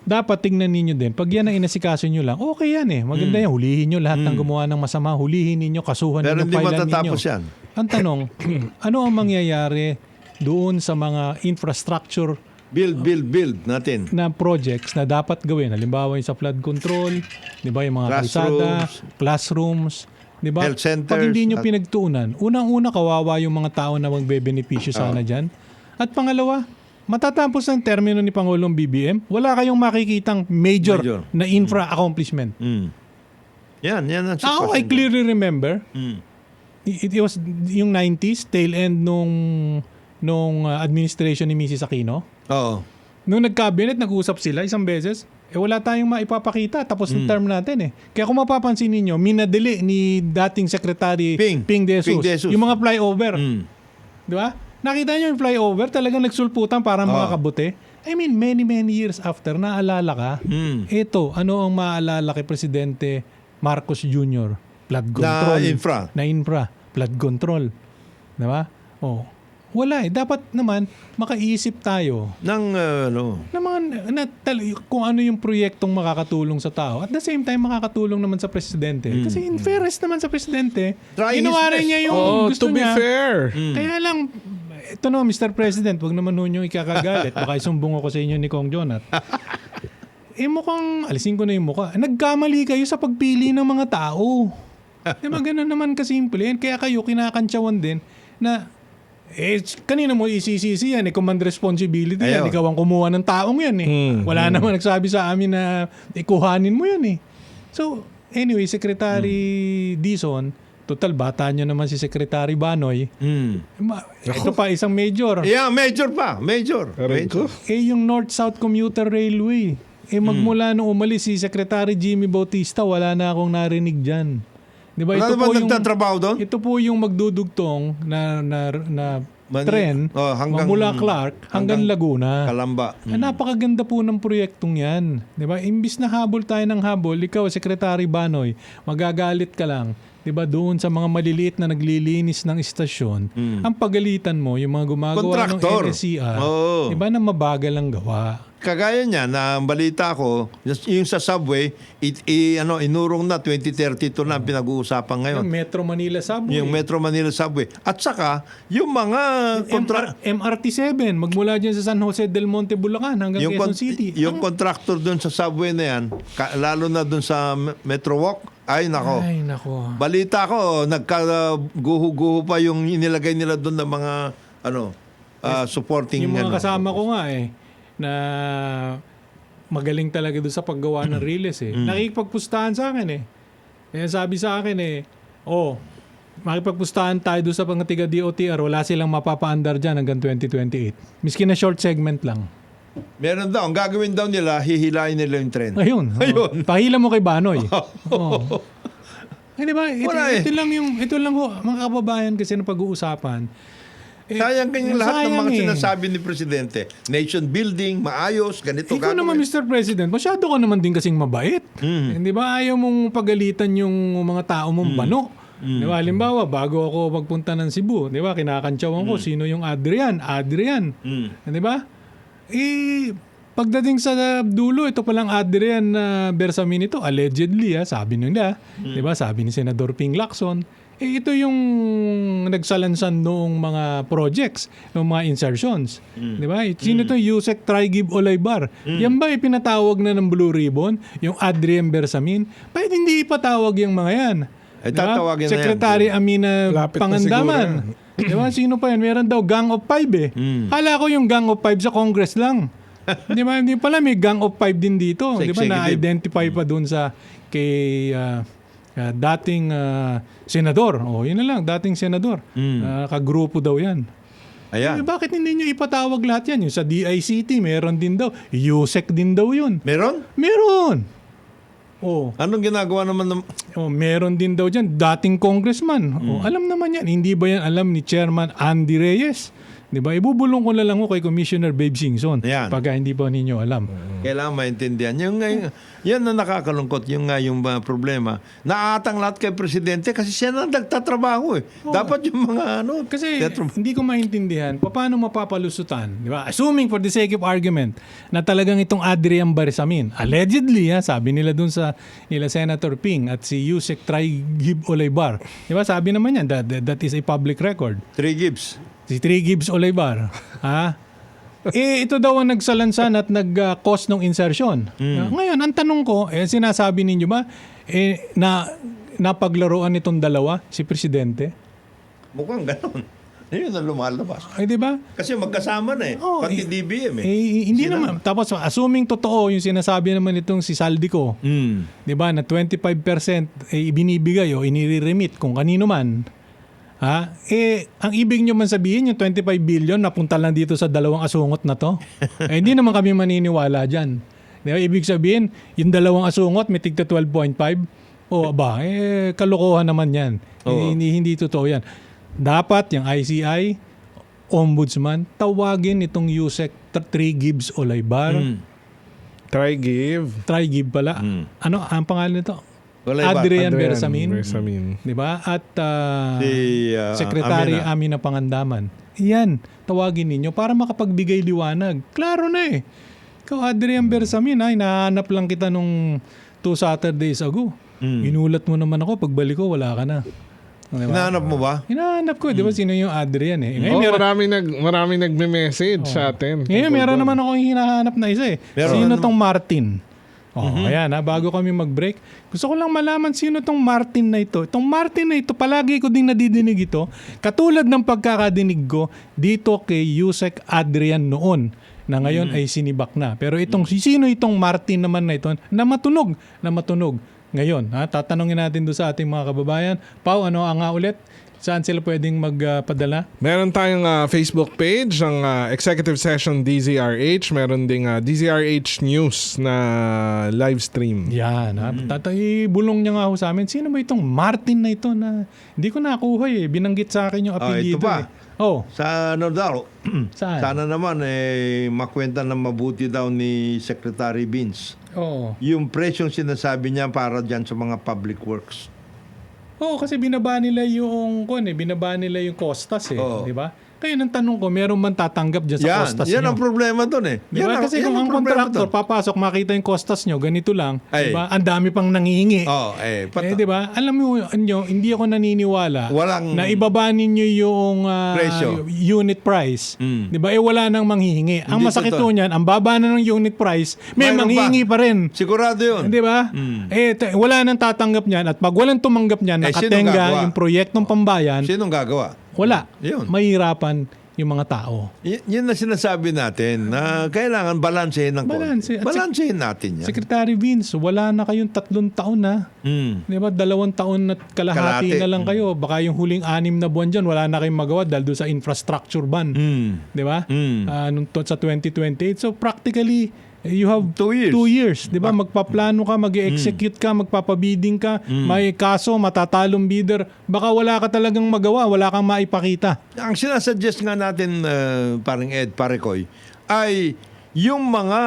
Dapat tingnan ninyo din. Pag yan ang inasikaso nyo lang, okay yan eh. Maganda yan. Hulihin nyo lahat ng gumawa ng masama. Hulihin ninyo, kasuhan Pero ninyo, hindi pailan ninyo. matatapos yan. Ang tanong, ano ang mangyayari doon sa mga infrastructure Build natin. na projects na dapat gawin? Halimbawa yung sa flood control, di ba, yung mga kalsada, classrooms, di ba? Health centers, Pag hindi nyo at- pinagtuunan, unang-una kawawa yung mga tao na magbebenepisyo sana dyan. At pangalawa, matatapos ang termino ni Pangulong BBM, wala kayong makikitang major. Major. na infra accomplishment. Yan ang Ako, I clearly remember, Mm. it was yung 90s, tail end nung administration ni Mrs. Aquino. Oo. Nung nag-cabinet, nag-usap sila isang beses, wala tayong maipapakita. Tapos yung term natin eh. Kaya kung mapapansin ninyo, minadali ni dating Secretary Ping De Jesus, De Jesus. yung mga flyover. Mm. Di ba? Nakita nyo yung flyover, talagang nagsulputan para mga kabuti. I mean, many years after, naalala ka, ito, ano ang maaalala kay Presidente Marcos Jr.? Flood control. Na infra. Flood control. Di ba? Oh. Wala eh. Dapat naman, makaisip tayo na kung ano yung proyektong makakatulong sa tao. At the same time, makakatulong naman sa presidente. Kasi in fairness naman sa presidente, Try his ginawa rin best. niya yung Oh, gusto to be niya. fair. Kaya lang, ito no, Mr. President, wag naman nun yung ikakagalit. Baka isumbong ako sa inyo ni Kong Jonat. Mukhang, alisin ko na yung mukha. Nagkamali kayo sa pagpili ng mga tao. Diba, ganun naman kasimple yan. Kaya kayo kinakantsawan din na kanina mo isisisi yan, command responsibility yan. Ayaw. Ikaw ang kumuha ng taong yan eh. Wala naman nagsabi sa amin na ikuhanin mo yan eh. So, anyway, Secretary Dizon, total bata nyo naman si Secretary Banoy. Ito pa, isang major. Yeah, major pa. Major. Yung North-South Commuter Railway. Magmula nung umalis si Secretary Jimmy Bautista, wala na akong narinig dyan. Di ba? Wala naman nagtatrabaho doon? Ito po yung magdudugtong na tren mula Clark hanggang Laguna. Kalamba. Napakaganda po ng proyektong yan. Di ba? Imbis na habol tayo ng habol, ikaw, Secretary Banoy, magagalit ka lang. 'di ba, doon sa mga maliliit na naglilinis ng istasyon, ang pagalitan mo yung mga gumagawa ng Kontraktor. NSCR, Oo. 'di ba, na mabagal ang gawa. Kagaya niya, na ang balita ko, yung sa subway, inurong na 2032 na ang pinag-uusapan ngayon. Yung Metro Manila Subway. Yung Metro Manila Subway. At saka, yung mga MRT7, magmula dyan sa San Jose del Monte, Bulacan hanggang Quezon City. yung contractor doon sa subway na yan, lalo na doon sa Metro Walk, ay nako. Ay, nako. Balita ko, nagkaguho-guho pa yung inilagay nila doon ng mga supporting. Yung mga kasama ko nga na magaling talaga doon sa paggawa ng riles nakikipagpustahan sa akin Kaya sabi sa akin makipagpustahan tayo doon sa mga tiga DOTR, wala silang mapapaandar dyan hanggang 2028. Miski na short segment lang. Meron daw, ang gagawin daw nila, hihilain nila yung tren. Ayun. Ayun. Pahila mo kay Banoy. Di ba? Wala Ito lang ho, mga kababayan kasi na pag-uusapan. Sayang kanyang lahat ng mga sayang sinasabi ni Presidente. Nation building, maayos, ganito Ikaw naman, Mr. President, masyado ka naman din kasing mabait. Di ba? Ayaw mong pagalitan yung mga tao mong bano. Di ba? Halimbawa, bago ako magpunta ng Cebu, di ba? Kinakantsawan ko, sino yung Adrian? Di ba? Pagdating sa dulo, ito palang Adrian Bersamin ito, allegedly, sabi nila. Di ba? Sabi ni Senador Ping Lacson. Ito yung nagsalansan noong mga projects, noong mga insertions. Di ba? Sino ito? Yusek Trigib Olaybar. Yan ba ipinatawag na ng Blue Ribbon? Yung Adrian Bersamin? Bakit hindi ipatawag yung mga yan? Tatawagin na yan. Secretary Amina Lapit na Pangandaman. Di ba? Sino pa yan? Meron daw Gang of Five Kala ko yung Gang of Five sa Congress lang. Di ba? Hindi pala may Gang of Five din dito. Di ba? Na-identify pa dun sa kay dating senador. Yun na lang, dating senador. Kagrupo daw yan. Ayan. Bakit hindi nyo ipatawag lahat yan? Yung sa DICT, meron din daw. USEC din daw yun. Meron? Meron. Anong ginagawa naman ng... Meron din daw dyan, dating congressman. Alam naman yan. Hindi ba yan alam ni Chairman Andy Reyes? Di ba? Ibubulong ko na lang kay Commissioner Babe Singson. Yan. Pagka hindi pa ninyo alam. Kailangan maintindihan. Yan na nakakalungkot, yung problema. Naatang lahat kay Presidente kasi siya na nagtatrabaho Dapat yung mga Kasi hindi ko maintindihan paano mapapalusutan, di ba? Assuming for the sake of argument na talagang itong Adrian Bersamin, allegedly, sabi nila dun sa nila Senator Ping at si Yusek Trigib Olaybar. Di ba? Sabi naman yan, that is a public record. 3 Gibbs. Si Trigibs Olaybar. Ito daw ang nagsalansan at nag-cause ng insertion. Ngayon, ang tanong ko, sinasabi ninyo ba, napaglaruan nitong dalawa, si Presidente? Mukhang ganon. Yun ang lumalabas. Ay, di ba? Kasi magkasama na pati DBM Hindi naman. Tapos, assuming totoo yung sinasabi naman itong si Saldico, di ba, na 25% ibinibigay o inire-remit kung kanino man, ang ibig nyo man sabihin, yung 25 billion napunta lang dito sa dalawang asungot na to. Hindi naman kami maniniwala dyan. Diba? Ibig sabihin, yung dalawang asungot may tigta 12.5. Kalokohan naman yan. Hindi totoo yan. Dapat yung ICI, Ombudsman, tawagin itong Yusek Trigibs Olaybar. Trigib pala. Ano ang pangalan nito? Adrian Bersamin. Di ba? At Secretary Amina Pangandaman. Yan, tawagin ninyo para makapagbigay liwanag. Klaro na Ikaw, Adrian Bersamin, hinahanap lang kita nung 2 Saturdays ago. Inulat mo naman ako, pagbalik ko, wala ka na. Diba? Hinahanap mo ba? Hinahanap ko, di ba? Sino yung Adrian Ngayon, maraming nagme-message sa atin. Ngayon, meron naman akong hinahanap na isa Sino tong Martin? Ayan, bago kami mag-break, gusto ko lang malaman sino tong Martin na ito. Itong Martin na ito, palagi ko ding nadidinig ito. Katulad ng pagkakadinig ko dito kay Yusek Adrian noon, na ngayon ay sinibak na. Pero sino itong Martin naman na ito na matunog ngayon? Tatanungin natin doon sa ating mga kababayan. Pao, ano ang ulit? Saan sila pwedeng magpadala? Meron tayong Facebook page, ang Executive Session DZRH. Meron ding DZRH News na live stream. Yan. Bulong niya nga ho sa amin. Sino ba itong Martin na ito na hindi ko nakuha Binanggit sa akin yung apelyido. Ito pa. Sa daw? Saan? Sana naman makwenta na mabuti daw ni Secretary Vince. Yung presyong sinasabi niya para dyan sa mga public works. Oo, kasi binaba nila yung costas Oo. di ba? Kaya nang tanong ko, meron man tatanggap dyan sa costas yan nyo? ang problema doon eh. Di ba? Kasi kung ang contractor papasok, makita yung costas nyo, ganito lang, di Ay. ba? Ang dami pang nangihingi. Pat- Di ba? Alam mo, hindi ako naniniwala Walang- na ibaba ninyo yung Presyo. unit price. Di ba? Wala nang manghihingi. Ang Hindi masakit totoo. po niyan, ang baba na ng unit price, may Mayroon manghihingi pa rin. Sigurado yun. Di ba? Wala nang tatanggap niyan at pag walang tumanggap niyan, Eh, sinong nakatenga gagawa? yung proyektong pambayan, Sinong gagawa? wala. Yun. Mahirapan yung mga tao. Yun na sinasabi natin na kailangan balansehin ng Balanse. konti. At Balansehin natin yan. Secretary Vince, wala na kayong 3 taon na. Di ba? 2 taon at kalahati Kalahati. na lang kayo. Baka yung huling 6 na buwan dyan, wala na kayong magawa dahil doon sa infrastructure ban. Di ba? Sa 2028. So practically, you have 2 years. 2 years. Di ba? Magpaplano ka, mag-execute ka, magpapabidding ka, may kaso, matatalong bidder. Baka wala ka talagang magawa, wala kang maipakita. Ang sinasuggest nga natin, parang Ed Parekoy, ay yung mga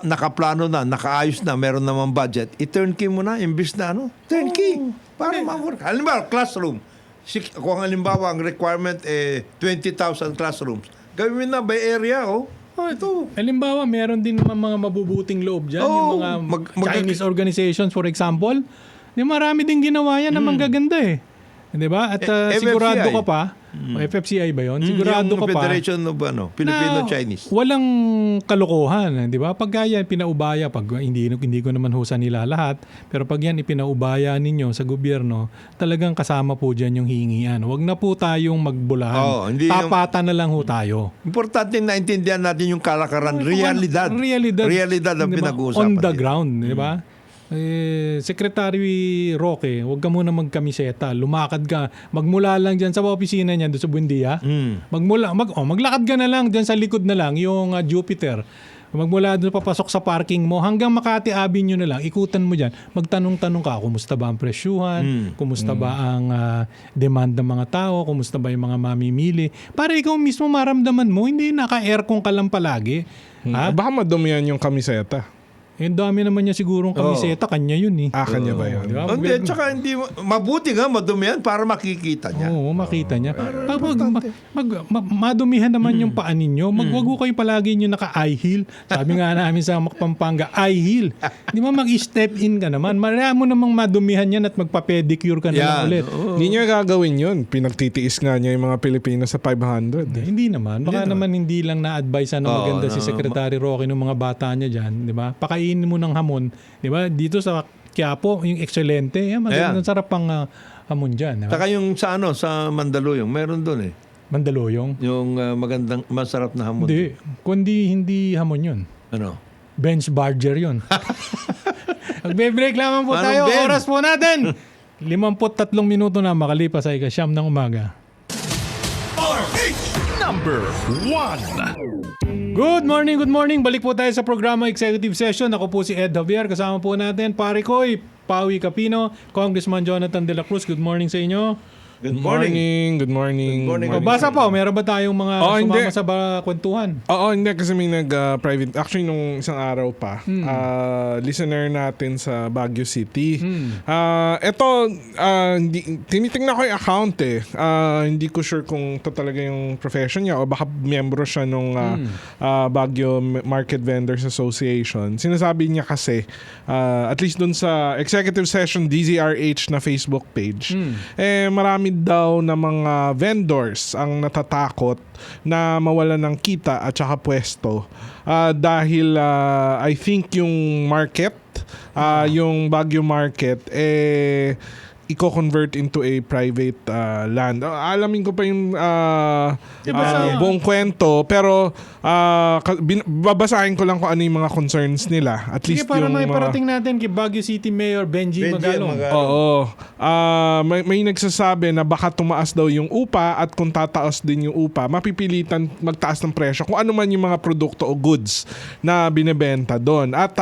nakaplano na, nakaayos na, meron namang budget, i-turnkey mo na, imbis na turnkey. Para ma-work. Halimbawa, classroom. Kung halimbawa, ang requirement 20,000 classrooms, gawin na by area, ito. Halimbawa, meron din naman mga mabubuting loob dyan. Yung mga Chinese organizations, for example. Marami din ginawa yan na manggaganda eh. Di ba? At sigurado ka pa, FFCI ba yun? Sigurado yung ka pa Federation of Filipino-Chinese. walang kalokohan. Di ba? Pag yan pinaubaya, pag hindi ko naman husa nila lahat, pero pag yan ipinaubaya ninyo sa gobyerno, talagang kasama po dyan yung hihingian. Huwag na po tayong magbulahan. Hindi Tapatan na lang ho tayo. Importante naintindihan natin yung kalakaran. Realidad. Realidad ang Di ba? pinag-uusapan. On the dito. ground, di ba? Secretary Roque, huwag ka muna magkamiseta. Lumakad ka. Magmula lang dyan sa opisina niya doon sa Buendia. Maglakad ka na lang dyan sa likod na lang, yung Jupiter. Magmula doon papasok sa parking mo hanggang Makati Avenue na lang, ikutan mo dyan. Magtanong-tanong ka, kumusta ba ang presyuhan? Kumusta ba ang demand ng mga tao? Kumusta ba yung mga mamimili? Para ikaw mismo maramdaman mo, hindi naka-aircon ka lang palagi. Ha? Baka madumihan yung kamiseta. Dami naman niya sigurong kamiseta, kanya yun eh. Kanya ba yun? Di ba? Hindi, tsaka hindi, mabuti nga madumihan para makikita niya. Oo, makita niya. Madumihan naman yung paa ninyo. Wag ko kayo palagi nyo naka-eye heel. Sabi nga namin sa Pampanga, eye heel. Di ba mag-step in ka naman? Marami mo namang madumihan yan at magpa-pedicure ka na lang ulit. Hindi niya gagawin yun. Pinagtitiis nga niya yung mga Pilipino sa 500. Hindi naman. Baka naman hindi lang na-advise na maganda si Secretary Roque ng mga bata niya dyan. Di ba? Pakainin mo ng hamon. Di ba? Dito sa Quiapo, yung excelente. Magandang sarap ang hamon dyan. Diba? Saka yung sa Mandaluyong, meron doon eh. Mandaluyong? Yung magandang, masarap na hamon. Hindi. Kundi hindi hamon yun. Ano? Bench barger yun. Magbe-break lamang po Anong tayo. Ben? Oras po natin. 53 minuto na makalipas ay ika-siyam ng umaga. Number 1. Good morning. Balik po tayo sa programa Executive Session. Ako po si Ed Javier. Kasama po natin Pare Koy, Pawi Capino, Congressman Jonathan De La Cruz. Good morning sa inyo. Good morning. Good morning. O, basa po, meron ba tayong mga hindi. sumama sa kwentuhan? Oo, hindi kasi may nag-private. Actually, nung isang araw pa, listener natin sa Baguio City. Ito, tinitingnan ko yung account eh. Hindi ko sure kung ito talaga yung profession niya o baka miyembro siya nung Baguio Market Vendors Association. Sinasabi niya kasi, at least dun sa Executive Session DZRH na Facebook page, marami daw na mga vendors ang natatakot na mawalan ng kita at saka pwesto dahil I think yung market, yung Baguio market, i-convert into a private land. Alamin ko pa yung buong kwento, pero babasahin ko lang kung ano yung mga concerns nila. At Sige, least para yung may parating natin kay Baguio City Mayor Benji Magalong. Oo. May nagsasabi na baka tumaas daw yung upa at kung tataas din yung upa, mapipilitan magtaas ng presyo kung ano man yung mga produkto o goods na binebenta doon. At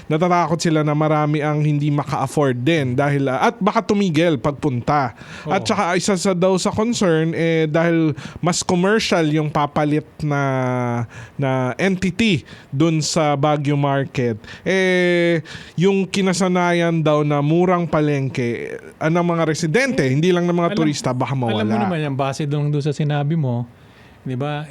natatakot sila na marami ang hindi maka-afford din dahil at baka tumigil pagpunta. At saka isa sa daw sa concern dahil mas commercial yung papalit na entity dun sa Baguio market. Yung kinasanayan daw na murang palengke ng mga residente, hindi lang ng mga turista, baka mawala. Alam mo naman yan, base doon sa sinabi mo, di ba?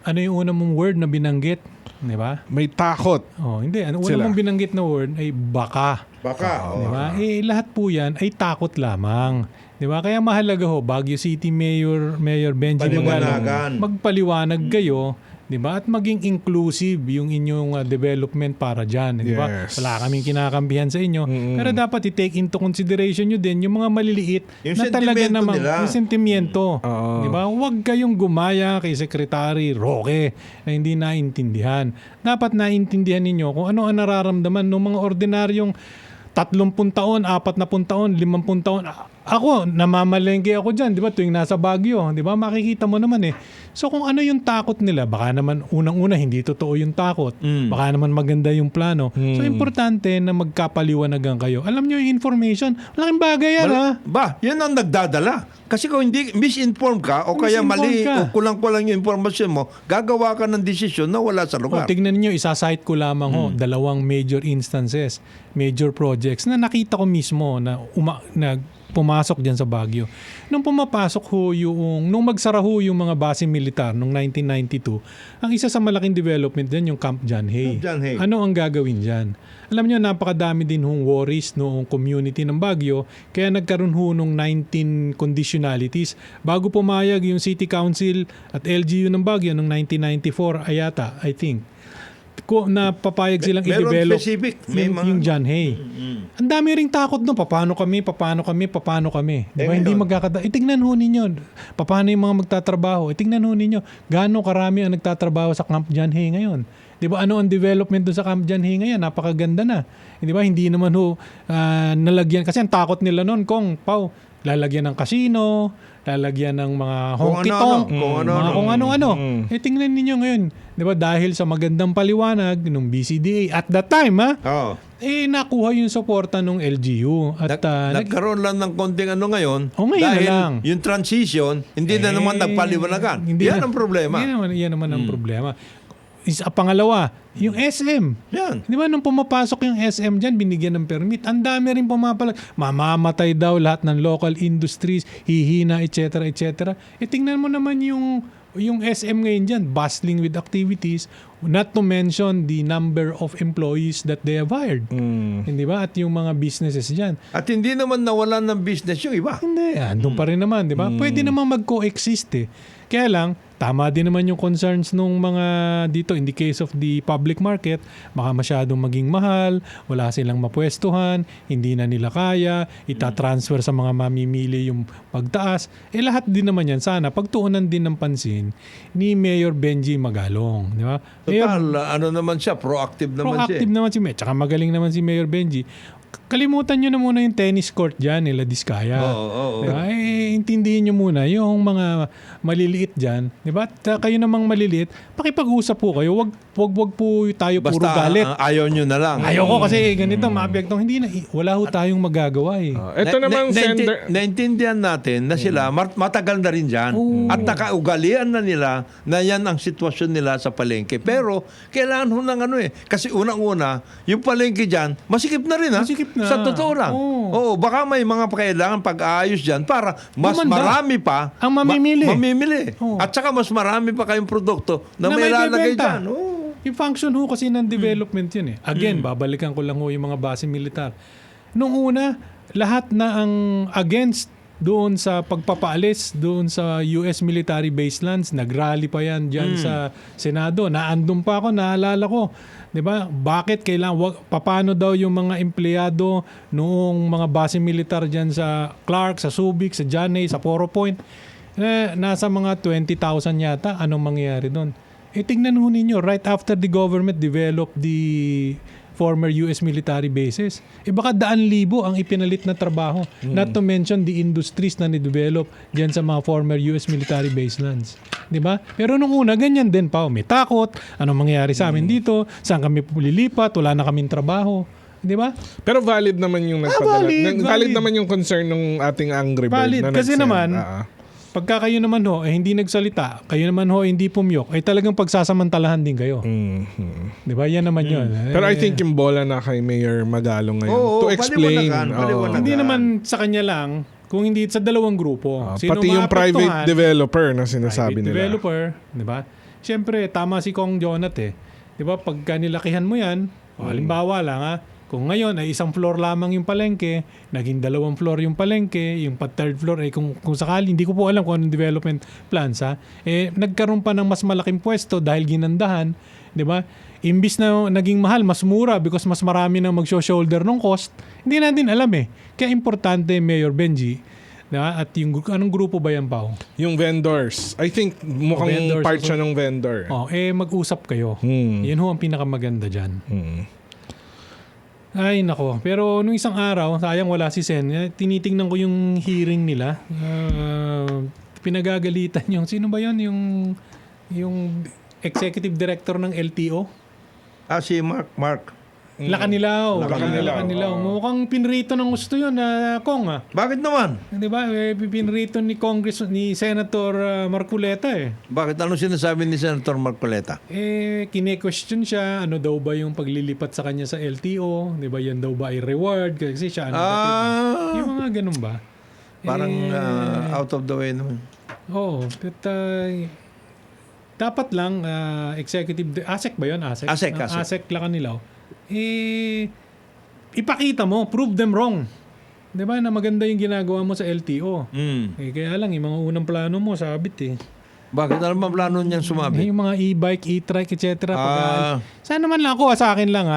Ano yung una mong word na binanggit? Di ba? May takot. Hindi. Ano una Sila. mong binanggit na word ay baka. Baka. Di ba? Lahat po yan ay takot lamang. Di ba? Kaya mahalaga ho, Baguio City Mayor Benji Paliwanagan. Magalong, magpaliwanag kayo, di ba? At maging inclusive yung inyong development para dyan. Di ba? Yes. Wala kaming kinakampihan sa inyo. Pero dapat i-take into consideration nyo din yung mga maliliit Yung na talaga sentimento namang nila. yung sentimiento. Oo. Di ba? Huwag kayong gumaya kay Secretary Roque na hindi naintindihan. Dapat naintindihan ninyo kung ano ang nararamdaman ng mga ordinaryong 30 taon, 40 taon, 50 taon. Ako, namamalengke ako dyan, di ba? Tuwing nasa Baguio, di ba? Makikita mo naman eh. So kung ano yung takot nila, baka naman unang-una hindi totoo yung takot. Baka naman maganda yung plano. So importante na magkapaliwanagan kayo. Alam nyo yung information, malaking bagay yan ha. Yan ang nagdadala. Kasi kung hindi misinformed ka o kaya mali Misinformed ka. o kulang-kulang yung informasyon mo, gagawa ka ng desisyon na wala sa lugar. Tignan niyo, isasite ko lamang ho, dalawang major instances, major projects na nakita ko mismo na pumasok diyan sa Baguio. Nung pumapasok ho nung magsara ho yung mga base militar nung 1992, ang isa sa malaking development diyan yung Camp John Hay. Camp John Hay. Ano ang gagawin diyan? Alam niyo, napakadami din hong worries noong community ng Baguio, kaya nagkaroon ho nung 19 conditionalities bago pumayag yung City Council at LGU ng Baguio noong 1994 ayata, I think. Na papayag silang Meron i-develop specific. May yung John Hay. Ang dami ring takot doon. Paano kami? Di ba? Hindi magkakata. Itignan ho ninyo. Paano yung mga magtatrabaho? Itignan ho ninyo. Gaano karami ang nagtatrabaho sa Camp John Hay ngayon? Di ba? Ano ang development doon sa Camp John Hay ngayon? Napakaganda na. Di ba? Hindi naman ho nalagyan. Kasi ang takot nila noon, lalagyan ng casino, lalagyan ng mga honky-tonk, kung ano-ano. Tingnan ninyo ngayon, 'di ba, dahil sa magandang paliwanag ng BCDA at that time, nakuha yung suporta ng LGU at Nagkaroon lang ng konting ngayon ngayon dahil na lang. yung transition hindi na naman nagpaliwanagan. Yan ang problema. Yan naman ang problema. Pangalawa, yung SM. Yan. Di ba nung pumapasok yung SM dyan, binigyan ng permit. Ang dami rin pumapalag. Mamamatay daw lahat ng local industries, hihina, etc. etc. Tingnan mo naman yung SM ngayon dyan, bustling with activities, not to mention the number of employees that they have hired. Hindi ba? At yung mga businesses dyan. At hindi naman nawalan ng business yung iba. Hindi. Andun pa rin naman, di ba? Pwede naman mag-coexist eh. Kaya lang, tama din naman yung concerns nung mga dito in the case of the public market, baka masyadong maging mahal, wala silang mapwestuhan, hindi na nila kaya, itatransfer sa mga mamimili yung pagtaas. Lahat din naman yan sana pagtuunan din ng pansin ni Mayor Benji Magalong, di ba? Total, naman siya, proactive naman Proactive naman si Mayor, tsaka magaling naman si Mayor Benji. Kalimutan nyo na muna yung tennis court dyan nila Diskaya. Oo. Diba? Intindihin nyo muna yung mga maliliit dyan. Diba? At kayo namang maliliit, pakipag-usap po kayo. Wag po tayo puro Basta galit. ayaw nyo na lang. Ayaw ko kasi ganito, maabektong. Wala ho tayong magagawa eh. Ito namang sender. Naintindihan natin na sila matagal na rin dyan. At nakaugalian na nila na yan ang sitwasyon nila sa palengke. Pero kailangan ho ng kasi unang-una, yung palengke dyan, masikip na rin Masikip na. Sa totoo lang. Oo, baka may mga kailangan pag-aayos dyan para mas Gumanda. marami pa Ang mamimili. mamimili. Oo. At saka mas marami pa kayong produkto na Na may may lalagay bebenta. dyan. Oo. Yung function ho kasi ng development yun eh. Again, babalikan ko lang ho yung mga base militar. Nung una, lahat na ang against doon sa pagpapaalis doon sa US military baselands, nagrally pa yan dyan sa Senado. Naandun pa ako, naalala ko. 'Di ba? Bakit paano daw yung mga empleyado noong mga base militar dyan sa Clark, sa Subic, sa Janay, sa Poro Point, nasa mga 20,000 yata. Anong mangyayari doon? Tingnan ho ninyo, right after the government developed the former US military bases, baka 100,000 ang ipinalit na trabaho. Not to mention the industries na ni-develop dyan sa mga former US military baselands. Di ba? Pero nung una, ganyan din pa. May takot. Anong mangyayari sa amin dito? Saan kami lilipat? Wala na kaming trabaho. Di ba? Pero valid naman yung nagpadala. valid. Valid naman yung concern ng ating Angry Bird Valid. na Kasi nag-send. naman, pagka kayo naman ho, hindi nagsalita, kayo naman ho, hindi pumyok, ay talagang pagsasamantalahan din kayo. Di ba? Yan naman yun. Pero I think yung bola na kay Mayor Magalong ngayon to explain. paliwanagan. Hindi naman sa kanya lang, kung hindi sa dalawang grupo. Sino Pati yung private maapektuhan, developer na sinasabi private nila. developer, di ba? Siyempre, tama si Kong Jonat Di ba? Pagka nilakihan mo yan, halimbawa lang kung ngayon ay isang floor lamang yung palengke, naging 2 floor yung palengke, yung third floor ay kung sakali, hindi ko po alam kung anong development plans nagkaroon pa ng mas malaking pwesto dahil ginandahan, di ba? Imbis na naging mahal, mas mura because mas marami na mag-shoulder ng cost, hindi natin alam Kaya importante, Mayor Benji, diba? At yung anong grupo ba yan, Pao? Yung vendors. I think mukhang vendors part also. siya ng vendor. Mag-usap kayo. Yan ho ang pinakamaganda dyan. Ay, nako. Pero nung isang araw, sayang wala si Sen, tinitingnan ko yung hearing nila. Pinagagalitan yung, sino ba yun? Yung executive director ng LTO? Si Mark. Lakanilaw. Lakanilaw. Mukhang pinrito ng gusto yun, Kong. Bakit naman? Di ba? Pinrito ni Senator Marculeta Bakit? Ano sinasabi ni Senator Marcoleta? Kine-question siya, ano daw ba yung paglilipat sa kanya sa LTO? Di ba? Yan daw ba ay reward? Kasi siya, yung mga ganun ba? Parang out of the way naman. Oo. Dapat lang, executive, ASEC ba yun? ASEC. ASEC Lakanilaw. Ipakita mo, prove them wrong. Di ba? Na maganda yung ginagawa mo sa LTO. Kaya lang, yung mga unang plano mo, sabit Bakit? Ano ba plano niyan sumabit? Yung mga e-bike, e-trike, etc. Sana man lang ako, sa akin lang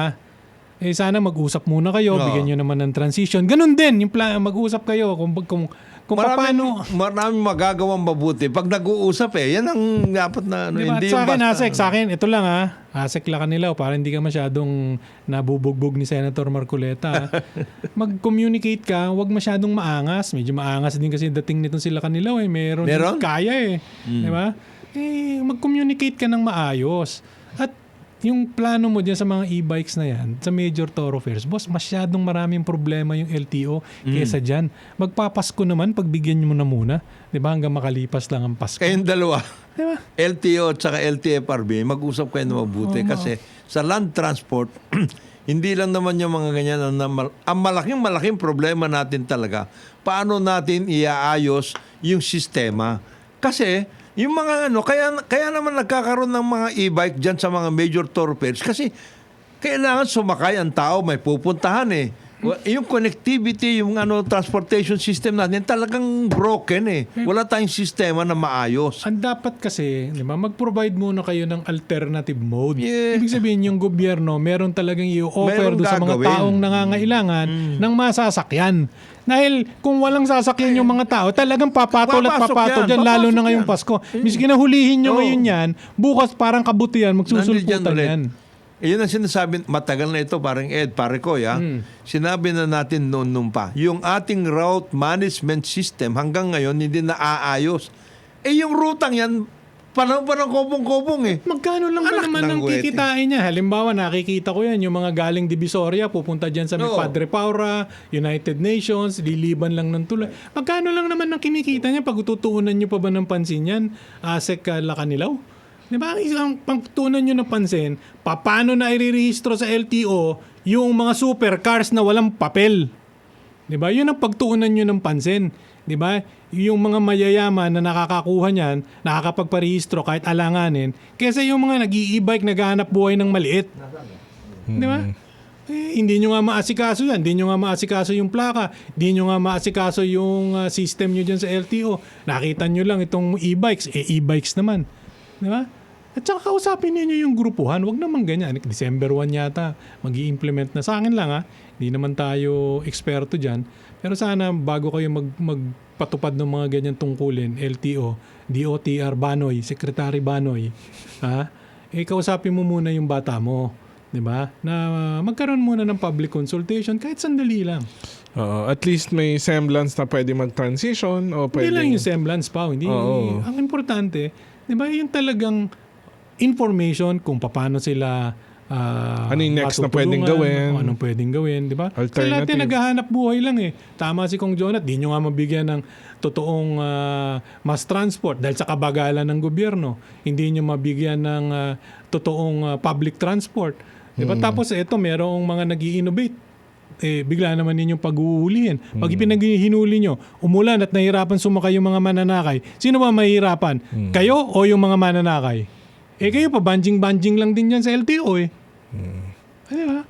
sana mag-usap muna kayo, bigyan nyo naman ng transition. Ganun din, yung mag-usap kayo kung paano. Maraming magagawang mabuti. Pag nag-uusap yan ang dapat na Diba? hindi Sa yung akin, basta. ASEC, sa akin, ito lang ASEC Lakanilaw, para hindi ka masyadong nabubugbog ni Senator Marculeta. Mag-communicate ka, wag masyadong maangas. Medyo maangas din kasi dating nitong sila Lakanilaw Meron? Kaya Diba? Mag-communicate ka ng maayos. At yung plano mo dyan sa mga e-bikes na yan, sa major thoroughfares, boss, masyadong maraming problema yung LTO kesa dyan. Magpapasko naman, pagbigyan mo na muna. Di ba? Hanggang makalipas lang ang Pasko. Kayong dalawa, Diba? LTO at saka LTFRB, mag-usap kayo na mabuti. Kasi sa land transport, hindi lang naman yung mga ganyan. Ang malaking problema natin talaga, paano natin iaayos yung sistema. Kasi yung mga kaya naman nagkakaroon ng mga e-bike dyan sa mga major thoroughfares kasi kailangan sumakay ang tao, may pupuntahan Yung connectivity, yung transportation system natin talagang broken Wala tayong sistema na maayos. Ang dapat kasi, di ba, mag-provide muna kayo ng alternative mode. Yeah. Ibig sabihin, yung gobyerno, meron talagang i-offer Meron doon sa mga gagawin. taong nangangailangan ng masasakyan. Dahil kung walang sasakyan yung mga tao, talagang papatol at Papasok papatol yan, dyan, lalo papasok na ngayong yan. Pasko. Miski na hulihin nyo ngayon yan, bukas parang kabutihan, magsusulputan Nandiyan ulit. yan. Yun ang sinasabi, matagal na ito, parang Ed, pare ko, sinabi na natin noon pa, yung ating route management system hanggang ngayon hindi naaayos. Yung rutang yan, parang kobong-kobong Magkano lang ba Anak naman ng ang guwete. kikitain niya? Halimbawa, nakikita ko yan, yung mga galing Divisoria, pupunta dyan sa may Oo. Padre Paura, United Nations, liliban lang ng tulay. Magkano lang naman ang kinikita niya? Pagtutuunan niyo pa ba ng pansin yan? ASEC Lakanilaw? Di ba? Isang pagtuunan niyo ng pansin, paano na irirehistro sa LTO yung mga supercars na walang papel? Di ba? Yun ang pagtuunan niyo ng pansin. Di ba? Yung mga mayayaman na nakakakuha niyan, nakakapagparehistro kahit alanganin, kaysa yung mga nag-i-e-bike naghahanap buhay ng maliit. Di ba? Hindi nyo nga maasikaso yan. Hindi nyo nga maasikaso yung plaka. Hindi nyo nga maasikaso yung system nyo dyan sa LTO. Nakita nyo lang itong e-bikes. E-bikes naman. Di ba? At saka kausapin niyo yung grupuhan. Huwag naman ganyan. December 1 yata, mag-i-implement na. Sa akin lang hindi naman tayo eksperto dyan. Pero sana bago kayo magpatupad ng mga ganyan tungkulin, LTO, DOTR Banoy, Secretary Banoy, kausapin mo muna yung bata mo. Di ba? Na magkaroon muna ng public consultation kahit sandali lang. At least may semblance na pwede mag-transition o pwede. Hindi lang yung semblance pa. Hindi. Ang importante, di ba, yung talagang information kung paano sila Ano yung next na pwedeng matutulungan, gawin? Anong pwedeng gawin, di ba? Sa Alternative. lahat yan, naghahanap buhay lang eh. Tama si Kong Jonat, di nyo nga mabigyan ng totoong mass transport dahil sa kabagalan ng gobyerno. Hindi nyo mabigyan ng totoong public transport. Di ba? Tapos ito, merong mga nag-i-innovate. Bigla naman ninyong pag-uulihin. Pag ipinaghinuli nyo, umulan at nahirapan sumakay yung mga mananakay, sino ba mahihirapan? Kayo o yung mga mananakay? Kayo pa, banjing-banjing lang din yan sa LTO eh. Diba?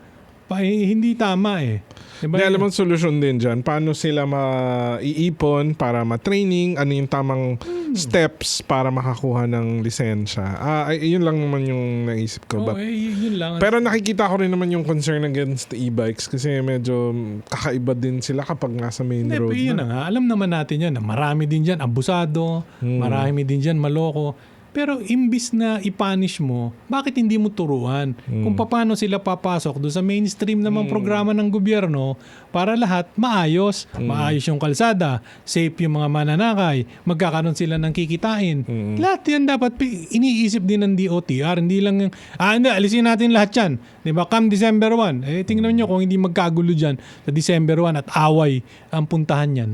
Hindi tama eh. Diba? Hindi, alam mo, solusyon din dyan. Paano sila maiipon para ma-training? Ano yung tamang steps para makakuha ng lisensya? Yun lang naman yung naisip ko. Oo, yun lang. Pero nakikita ko rin naman yung concern against the e-bikes kasi medyo kakaiba din sila kapag nasa main Hindi, road yun na. na nga. Alam naman natin yan. Na marami din dyan abusado. Marami din dyan maloko. Pero imbis na i-punish mo, bakit hindi mo turuan kung paano sila papasok doon sa mainstream namang programa ng gobyerno para lahat maayos. Maayos yung kalsada, safe yung mga mananakay, magkakaroon sila ng kikitain. Lahat yan dapat iniisip din ng DOTR. Hindi lang yung, hindi, alisin natin lahat yan. Diba? Come December 1, tingnan nyo kung hindi magkagulo dyan sa December 1 at away ang puntahan yan.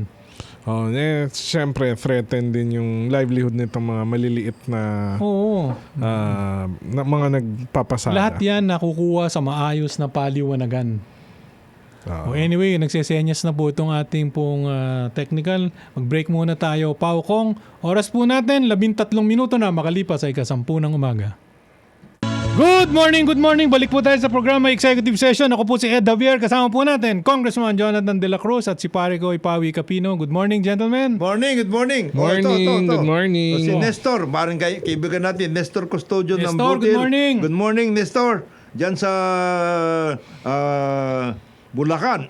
Siyempre, threaten din yung livelihood nitong mga maliliit na, Oo. na mga nagpapasada. Lahat yan nakukuha sa maayos na paliwanagan. Anyway, nagsesenyas na po itong ating pong technical. Mag-break muna tayo. Pao Kong, oras po natin, 13 minuto na makalipas ay 10:00 ng umaga. Good morning. Balik po tayo sa programa Executive Session. Ako po si Ed Javier. Kasama po natin Congressman Jonathan De La Cruz at si pare ko Ipawi Capino. Good morning, gentlemen. Good morning. Morning, good morning. Si Nestor, parang kaibigan natin, Nestor Custodio ng Nestor, Butil. good morning. Good morning, Nestor. Diyan sa Bulacan.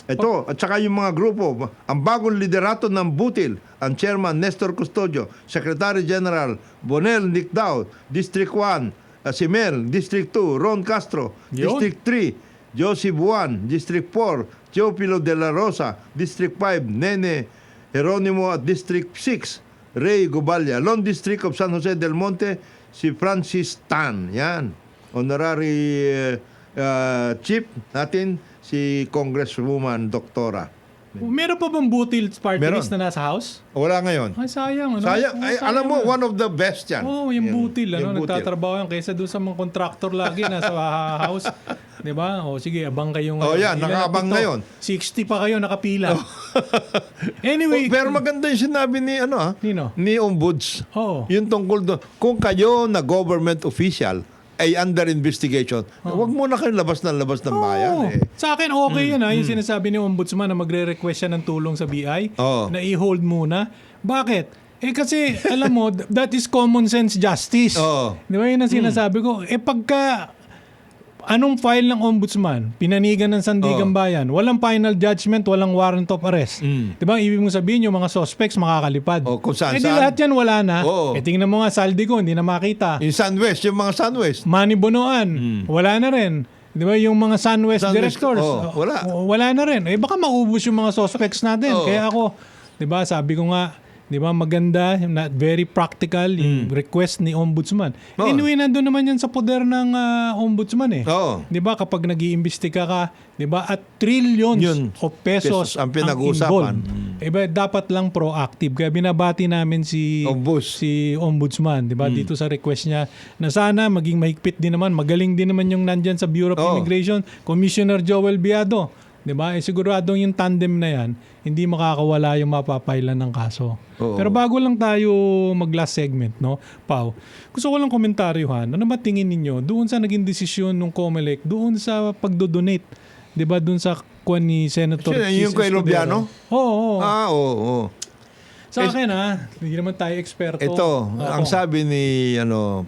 Ito, at saka yung mga grupo, ang bagong liderato ng Butil, ang Chairman Nestor Custodio, Secretary General Bonel Nicdao, District 1, si Mel, District 2, Ron Castro, Yun. District 3, Josie Buwan, District 4, Joe Pilo de la Rosa, District 5, Nene Jeronimo at District 6, Ray Gubalya. Lone District of San Jose del Monte, si Francis Tan. Yan. Honorary Chief natin, si Congresswoman Doktora. Meron pa bang Butil party Meron. list na nasa house? Wala ngayon. Ay, sayang. Ano? Sayang. Ay, alam mo, one of the best yan. Yung Butil. yung Butil. Nagtatrabaho yan kaysa doon sa mga contractor lagi nasa house. Diba? Sige, abang kayo ngayon. Yan, Ilan nakaabang na ito? ngayon. 60 pa kayo nakapila. Anyway. Pero maganda yung sinabi ni, Nino? ni Ombuds. Oo. Yung tungkol doon. Kung kayo na government official ay under investigation, huwag muna kayong labas ng bayan. Oo. Sa akin, okay yan yung sinasabi ni Ombudsman na magre-request siya ng tulong sa BI Oo. na i-hold muna. Bakit? Kasi, alam mo, that is common sense justice. Oo. Di ba yun ang sinasabi ko? Pagka anong file ng Ombudsman, pinanigan ng Sandigan Bayan, walang final judgment, walang warrant of arrest. Di ba? Ibig mo sabihin, yung mga suspects makakalipad. Kung saan. Di lahat yan wala na. Oo. Tingnan mo nga, saldi ko, hindi na makita. Yung Sunwest, yung mga Sunwest. Manny Bonoan, wala na rin. Di ba yung mga Sunwest Sunwest, directors? wala. Wala na rin. Baka maubos yung mga suspects natin. Kaya ako, di ba, sabi ko nga, di ba, maganda, very practical yung request ni Ombudsman. Oo. Anyway, nandun naman yan sa poder ng Ombudsman eh. Oo. Di ba, kapag nag-iimbestiga ka, di ba, at trillions Yun. of pesos Ang pinag-uusapan. involved. Dapat lang proactive. Kaya binabati namin si Ombudsman, di ba, dito sa request niya na sana maging mahigpit din naman, magaling din naman yung nandyan sa Bureau of Immigration, Commissioner Joel Biado. Di ba? Siguradong yung tandem na yan, hindi makakawala yung mapapailan ng kaso. Oo. Pero bago lang tayo mag-last segment, no? Pao, gusto ko lang komentaryohan. Ano ba tingin ninyo doon sa naging desisyon ng COMELEC, doon sa pagdodonate, di ba, doon sa kwan ni Senator Yung kay Lubiano? Oo. Oo. Sa akin hindi naman tayo eksperto. Ito, ang sabi ni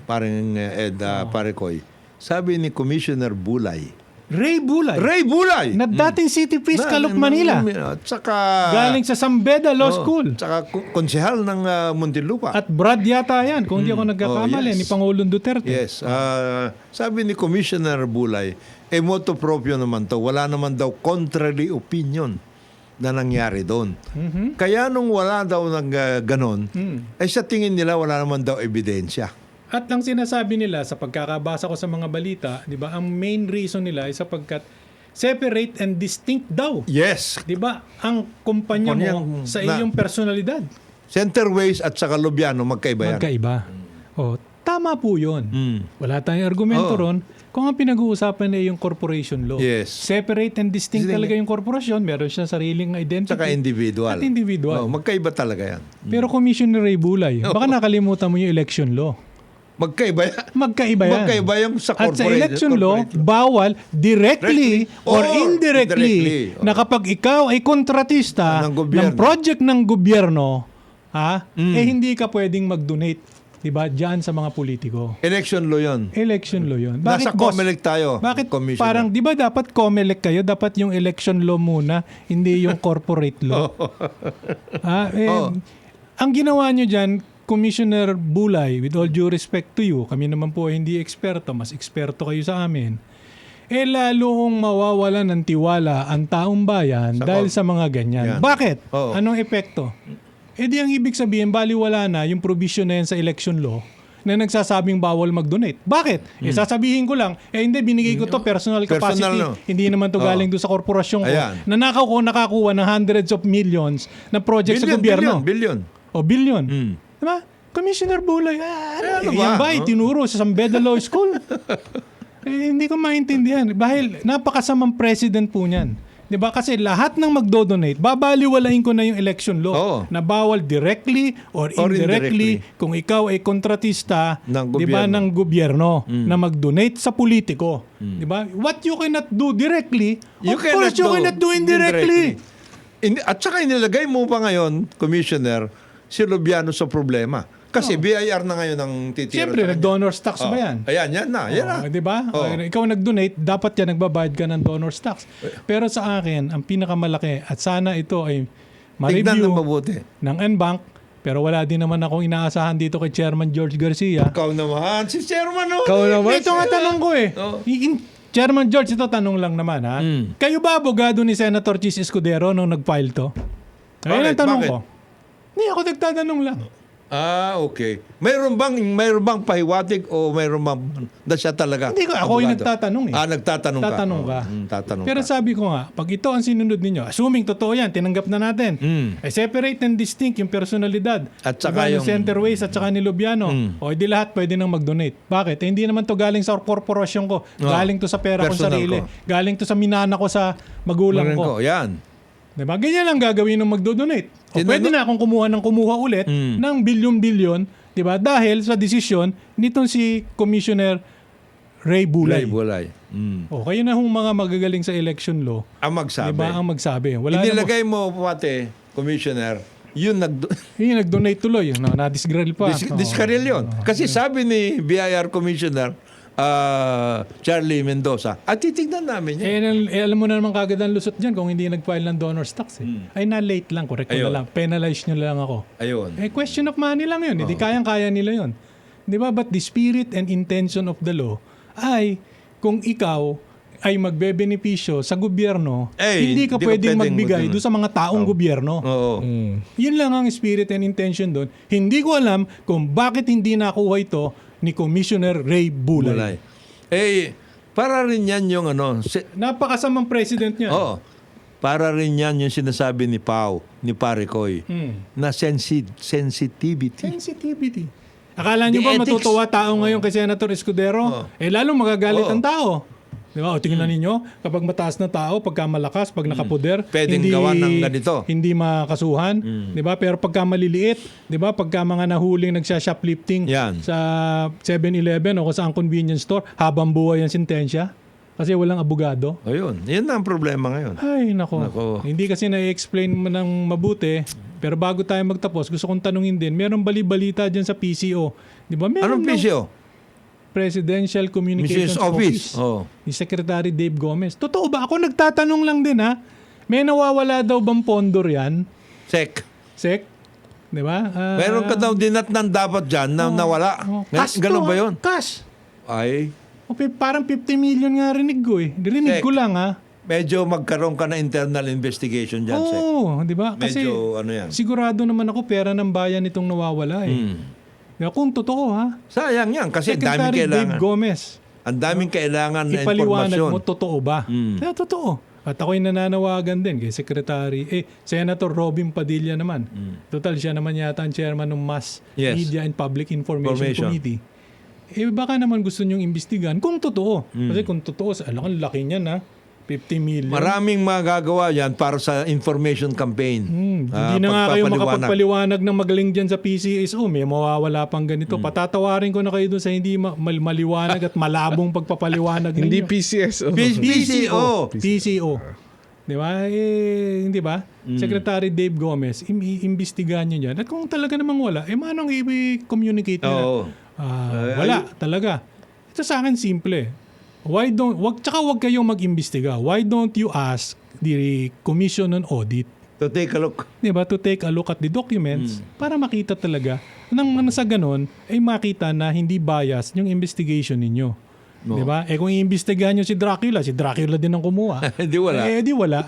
parang Ed Parekoy, sabi ni Commissioner Bulay. Ray Bulay. Na dating City Priest, Calooc, Manila. At saka Galing sa Sambeda Law School. Tsaka konsehal ng Muntinlupa. At Brad yata yan, kung hindi ako nagkakamali, yes. ni Pangulong Duterte. Yes. Sabi ni Commissioner Bulay, motu proprio naman to. Wala naman daw contrary opinion na nangyari doon. Kaya nung wala daw ng ganon, ay sa tingin nila wala naman daw ebidensya. At ang sinasabi nila sa pagkakabasa ko sa mga balita, 'di ba? Ang main reason nila ay sapagkat separate and distinct daw. Yes. 'Di ba? Ang kumpanya mo Kunyang sa na- iyong personalidad. Centerways at saka Lubiano, magkaiba yan. Magkaiba. Oh, tama po 'yun. Mm. Wala tayong argumento Oo. ron. Kung ang pinag-uusapan ay yung corporation law. Yes. Separate and distinct talaga yung corporation. Meron siya sariling identity. Saka individual. At individual. Magkaiba talaga yan. Pero Commissioner Ray Bulay, baka nakalimutan mo yung election law. Magkaiba yan. Magkaiba yan. Magkaiba yung sa At sa corporate. election law, bawal directly or indirectly indirectly. na kapag ikaw ay kontratista Ng gobyerno. ng project ng gobyerno, eh hindi ka pwedeng mag-donate, 'di ba? Diyan sa mga politiko. Election law yun. Election law 'yun. Nasa boss? COMELEC tayo. Bakit Commissioner. parang 'di ba dapat COMELEC kayo, dapat yung election law muna, hindi yung corporate law. Ang ginawa nyo dyan, Commissioner Bulay, with all due respect to you, kami naman po ay hindi eksperto, mas eksperto kayo sa amin, lalong mawawala ng tiwala ang taong bayan dahil sa mga ganyan. Yan. Bakit? Oo. Anong epekto? Di ang ibig sabihin, baliwala na yung provision na yan sa election law na nagsasabing bawal mag-donate. Bakit? Sasabihin ko lang, hindi, binigay ko to personal capacity. Personal, no? Hindi naman to galing doon sa korporasyon ko. Ayan. Na nakakuha ng hundreds of millions na project sa gobyerno. Billion. O billion. Diba? Commissioner Bulay, ano yan ba? ba? Itinuro sa San Beda Law School? Hindi ko maintindihan. Dahil napakasamang president po niyan. Diba? Kasi lahat ng magdo-donate, babaliwalain ko na yung election law Oo. na bawal directly or indirectly kung ikaw ay kontratista Ng diba, gobyerno. ng gobyerno na mag-donate sa politiko. Diba? What you cannot do directly, of course you cannot do indirectly. At saka inilagay mo pa ngayon, Commissioner, si Lubiano sa problema. Kasi BIR na ngayon ang titira. Siyempre, sa kanya. nag-donors tax ba yan? Ayan, yan na. Yan na. Di ba? Oo. Ikaw nag-donate, dapat yan nagbabayad ka ng donor's tax. Pero sa akin, ang pinakamalaki, at sana ito ay Tignan ma-review ng mabuti. ng NBank, pero wala din naman akong inaasahan dito kay Chairman George Garcia. Ikaw naman. Si Chairman, no? Ikaw naman. Ito nga tanong ko eh. Oo. Chairman George, ito tanong lang naman ha. Kayo ba abogado ni Senator Chis Escudero nung nag-file to? Ayun ang tanong Bakit? ko. Hindi ako nagtatanong lang. Okay. Mayroon bang pahiwatig o mayroon bang na siya talaga? Hindi ko, ako yung abogado? nagtatanong eh. Nagtatanong ka. Tatanong ka. Tatanong Pero ka. sabi ko nga, pag ito ang sinunod ninyo, assuming totoo yan, tinanggap na natin, ay separate and distinct yung personalidad. At saka yung yung- Centerways at saka ni Lubiano. O di lahat pwede nang mag-donate. Bakit? Hindi naman to galing sa korporasyon ko. Galing to sa pera kong Personal sarili. ko. Galing to sa minana ko sa magulang Meron ko. ko. Yan. Diba? Ganyan lang gagawin ng magdo-donate. O pwede na akong kumuha ulit ng bilyon-bilyon, diba? Dahil sa desisyon nitong si Commissioner Ray Bulay. Bulay. O kayo na hong mga magagaling sa election law, Ang magsabi. diba ang magsabi. Wala na Inilagay mo pati, Commissioner, yun yung nag-donate tuloy, no? Na-disgrail pa. Oo. diskaril yun. Kasi sabi ni BIR Commissioner, Charlie Mendoza, at titignan namin yan. Alam mo na naman kagad ang lusot dyan kung hindi nag-file ng donor's tax. Ay na-late lang, correct ko Ayun. na lang. Penalize nyo lang ako. Ayun. Question of money lang yun. Hindi kayang-kaya nila yun. Di ba? But the spirit and intention of the law ay kung ikaw ay magbebenepisyo sa gobyerno, hindi ka pwedeng magbigay doon sa mga taong gobyerno. Oo. Yun lang ang spirit and intention doon. Hindi ko alam kung bakit hindi nakuha ito ni Commissioner Ray Bulay. Para rin yan yung Napakasamang president niya. para rin yan yung sinasabi ni Pao, ni Paricoy, na sensitivity. Sensitivity. Akala niyo The ba ethics. matutuwa tao ngayon kay Senator Escudero? Lalong magagalit ang tao. Di ba? O tingnan ninyo, kapag mataas na tao, pagka malakas, pag nakapoder, Pwedeng gawa ng ganito. Hindi makasuhan. Di ba? Pero pagka maliliit, di ba? Pagka mga nahuling nagsha-shoplifting Yan. sa 7-Eleven o kung saan convenience store, habang buhay ang sintensya. Kasi walang abogado. Ayun. Yan na ang problema ngayon. Ay, nako. Nako. Hindi kasi na-explain mo ng mabuti. Pero bago tayo magtapos, gusto kong tanungin din, merong bali-balita dyan sa PCO. Di ba? Meron Anong daw- PCO? Presidential Communications Mrs. Office. Ni Secretary Dave Gomez. Totoo ba? Ako nagtatanong lang din ha. May nawawala daw bang pondor yan? Sec. Sec? Di ba? Meron ka daw dinatnan dapat dyan na nawala. Cash Ganun to, ba yun? Cash. Ay, Parang 50 million nga rinig ko eh. Rinig Sec. ko lang ha. medyo magkaroon ka na internal investigation dyan, Sec. Oo, di ba? Kasi Medyo ano yan. sigurado naman ako pera ng bayan itong nawawala eh. Kung totoo ha, Sayang yan kasi ang daming Secretary Dave kailangan. Gomez, Ang daming kailangan na ipaliwanag impormasyon. mo totoo ba? Kaya totoo. At ako'y nananawagan din kay Senator Robin Padilla naman. Total, siya naman yata ang chairman ng Mass Yes. Media and Public Information Information. Committee. Baka naman gusto nyong imbestigan kung totoo. Kasi kung totoo, alam, ang laki niyan ha. 50 million. Maraming magagawa yan para sa information campaign. Hindi na nga kayo makapagpaliwanag ng magaling dyan sa PCSO. May mawawala pang ganito. Patatawarin ko na kayo dun sa hindi maliwanag at malabong pagpapaliwanag Hindi ninyo. PCSO. PCO. PCO. Di ba? Hindi ba? Secretary Dave Gomez, imbestigahan nyo yan. At kung talaga namang wala, manong i-communicate nila? Oo. Wala talaga. Ito sa akin simple. Wag kayong mag-imbestiga. Why don't you ask the Commission on Audit, To take a look. di ba, to take a look at the documents para makita talaga nang sa ganon ay makita na hindi bias yung investigation ninyo. Di ba? Kung iimbestigahan nyo si Dracula din ang kumuha. Di wala. Di wala.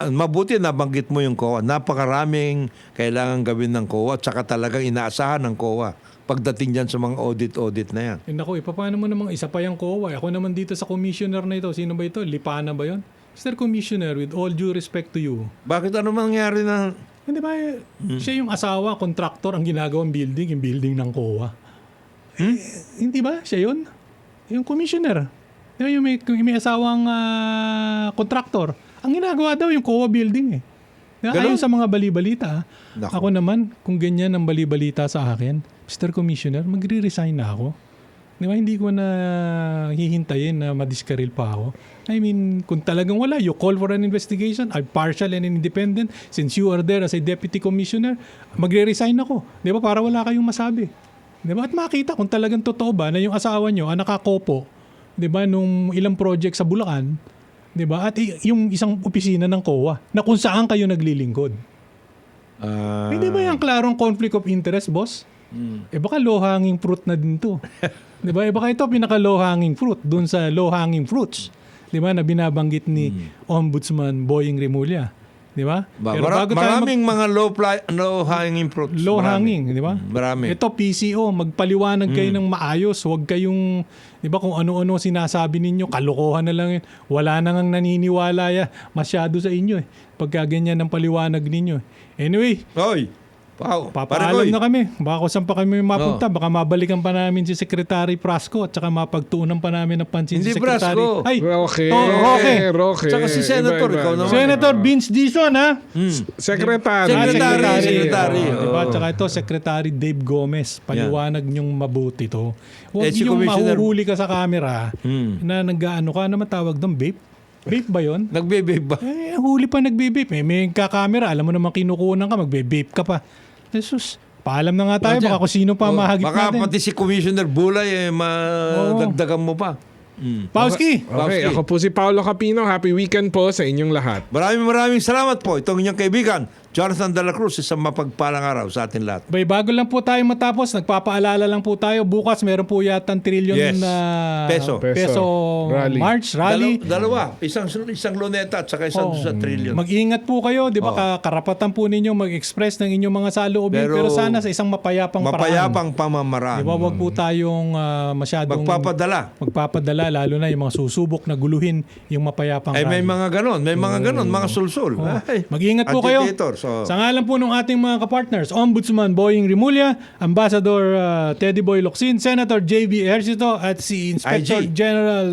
Mabuti nabanggit mo yung COA. Napakaraming kailangan gawin ng COA at saka talagang inaasahan ng COA pagdating dyan sa mga audit na yan. Naku, paano mo namang isa pa yung COA? Ako naman dito sa commissioner na ito. Sino ba ito? Lipana ba yon? Mr. Commissioner, with all due respect to you, Bakit ano mangyari na... hindi ba siya yung asawa, contractor, ang ginagawang building, yung building ng COA? Hindi ba? Siya yun? Yung commissioner. Di ba yung may asawang contractor. Ang ginagawa daw yung COA building eh. Di ba? Ganun? Ayon sa mga bali-balita. Naku. Ako naman, kung ganyan ang bali-balita sa akin, Mr. Commissioner, magre-resign na ako. Di ba? Hindi ko na hihintayin na madiskaril pa ako. I mean, kung talagang wala, you call for an investigation, I'm partial and independent. Since you are there as a deputy commissioner, magre-resign ako. Di ba? Para wala kayong masabi. Di ba? At makita kung talagang totoo ba na yung asawa nyo ang nakakopo, di ba, nung ilang project sa Bulacan, di ba? At yung isang opisina ng COA na kung saan kayo naglilingkod. Hindi ba yung klarong conflict of interest, boss? Baka low-hanging fruit na din to. Di ba? Baka ito pinaka-low-hanging fruit dun sa low-hanging fruits. Di ba? Na binabanggit ni Ombudsman Boying Remulla. Di ba? Maraming mga low-hanging fruits. Low-hanging, di ba? Marami. Ito, PCO, magpaliwanag kayo ng maayos. Huwag kayong, di ba, kung ano-ano sinasabi ninyo, kalokohan na lang yun. Wala na ngang naniniwala masyado sa inyo pagka ganyan ang paliwanag ninyo. Anyway, Hoy! Wow. papaalam na kami. Baka kung saan pa kami mapunta. Baka mabalikan pa namin si Secretary Prasco at saka mapagtuunan pa namin ng pansin Hindi si Secretary. Prasco. Ay, Roque. Roque. Tsaka si Senator, ikaw naman. Senator Vince Dizon, ha? Secretary. Secretary. Diba? Tsaka ito, Secretary Dave Gomez. Paliwanag niyong mabuti to. Huwag Si yung Commissioner- mahuhuli ka sa camera na nag-ano ka, naman tawag doon, vape? Vape ba yun? Nagbe-babe ba? Huli pa nagbe-vape. May kakamera, alam mo naman kinukunan ka, magbe-vape ka pa. Jesus, paalam na nga tayo, baka kung sino pa mahagip Baka natin. pati si Commissioner Bulay, madagdagan mo pa. Pauski! Okay, ako po si Paolo Capino. Happy weekend po sa inyong lahat. Maraming salamat po. Itong inyong kaibigan, Jonathan De La Cruz, isang mapagpalang araw sa atin lahat. Bago lang po tayo matapos, nagpapaalala lang po tayo. Bukas meron po yata trillion Yes. na Peso. Rally. March rally. Dalawa. Isang luneta at saka isang sa trillion. Mag-ingat po kayo, di ba? Karapatan po ninyo mag-express ng inyong mga saloobin, pero sana sa isang mapayapang paraan. Mapayapang pamamaraan. Di ba? Wag po tayong masyadong magpapadala, lalo na yung mga susubok na guluhin yung mapayapang May rally. mga ganon. May mga ganon. Mga sulsul. Ay, Mag-ingat po kayo. agitators. Sa ngalan po ng ating mga kapartners, Ombudsman Boying Remulla, Ambassador Teddy Boy Locsin, Senator J.B. Ejercito at si Inspector IG. General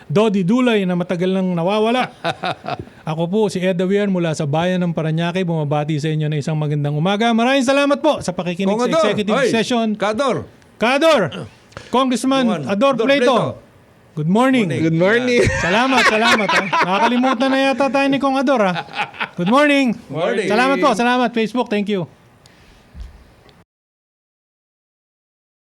Dodi Dulay na matagal nang nawawala. Ako po si Ed Avier mula sa bayan ng Parañaque, bumabati sa inyo na isang magandang umaga. Maraming salamat po sa pakikinig sa Congador. executive Oy, session. Kador. Congressman Ador Pleito. Good morning. Good morning. Salamat. Nakakalimutan na yata tayo ni Kong Ador. Good morning. Morning. Salamat po. Salamat. Facebook. Thank you.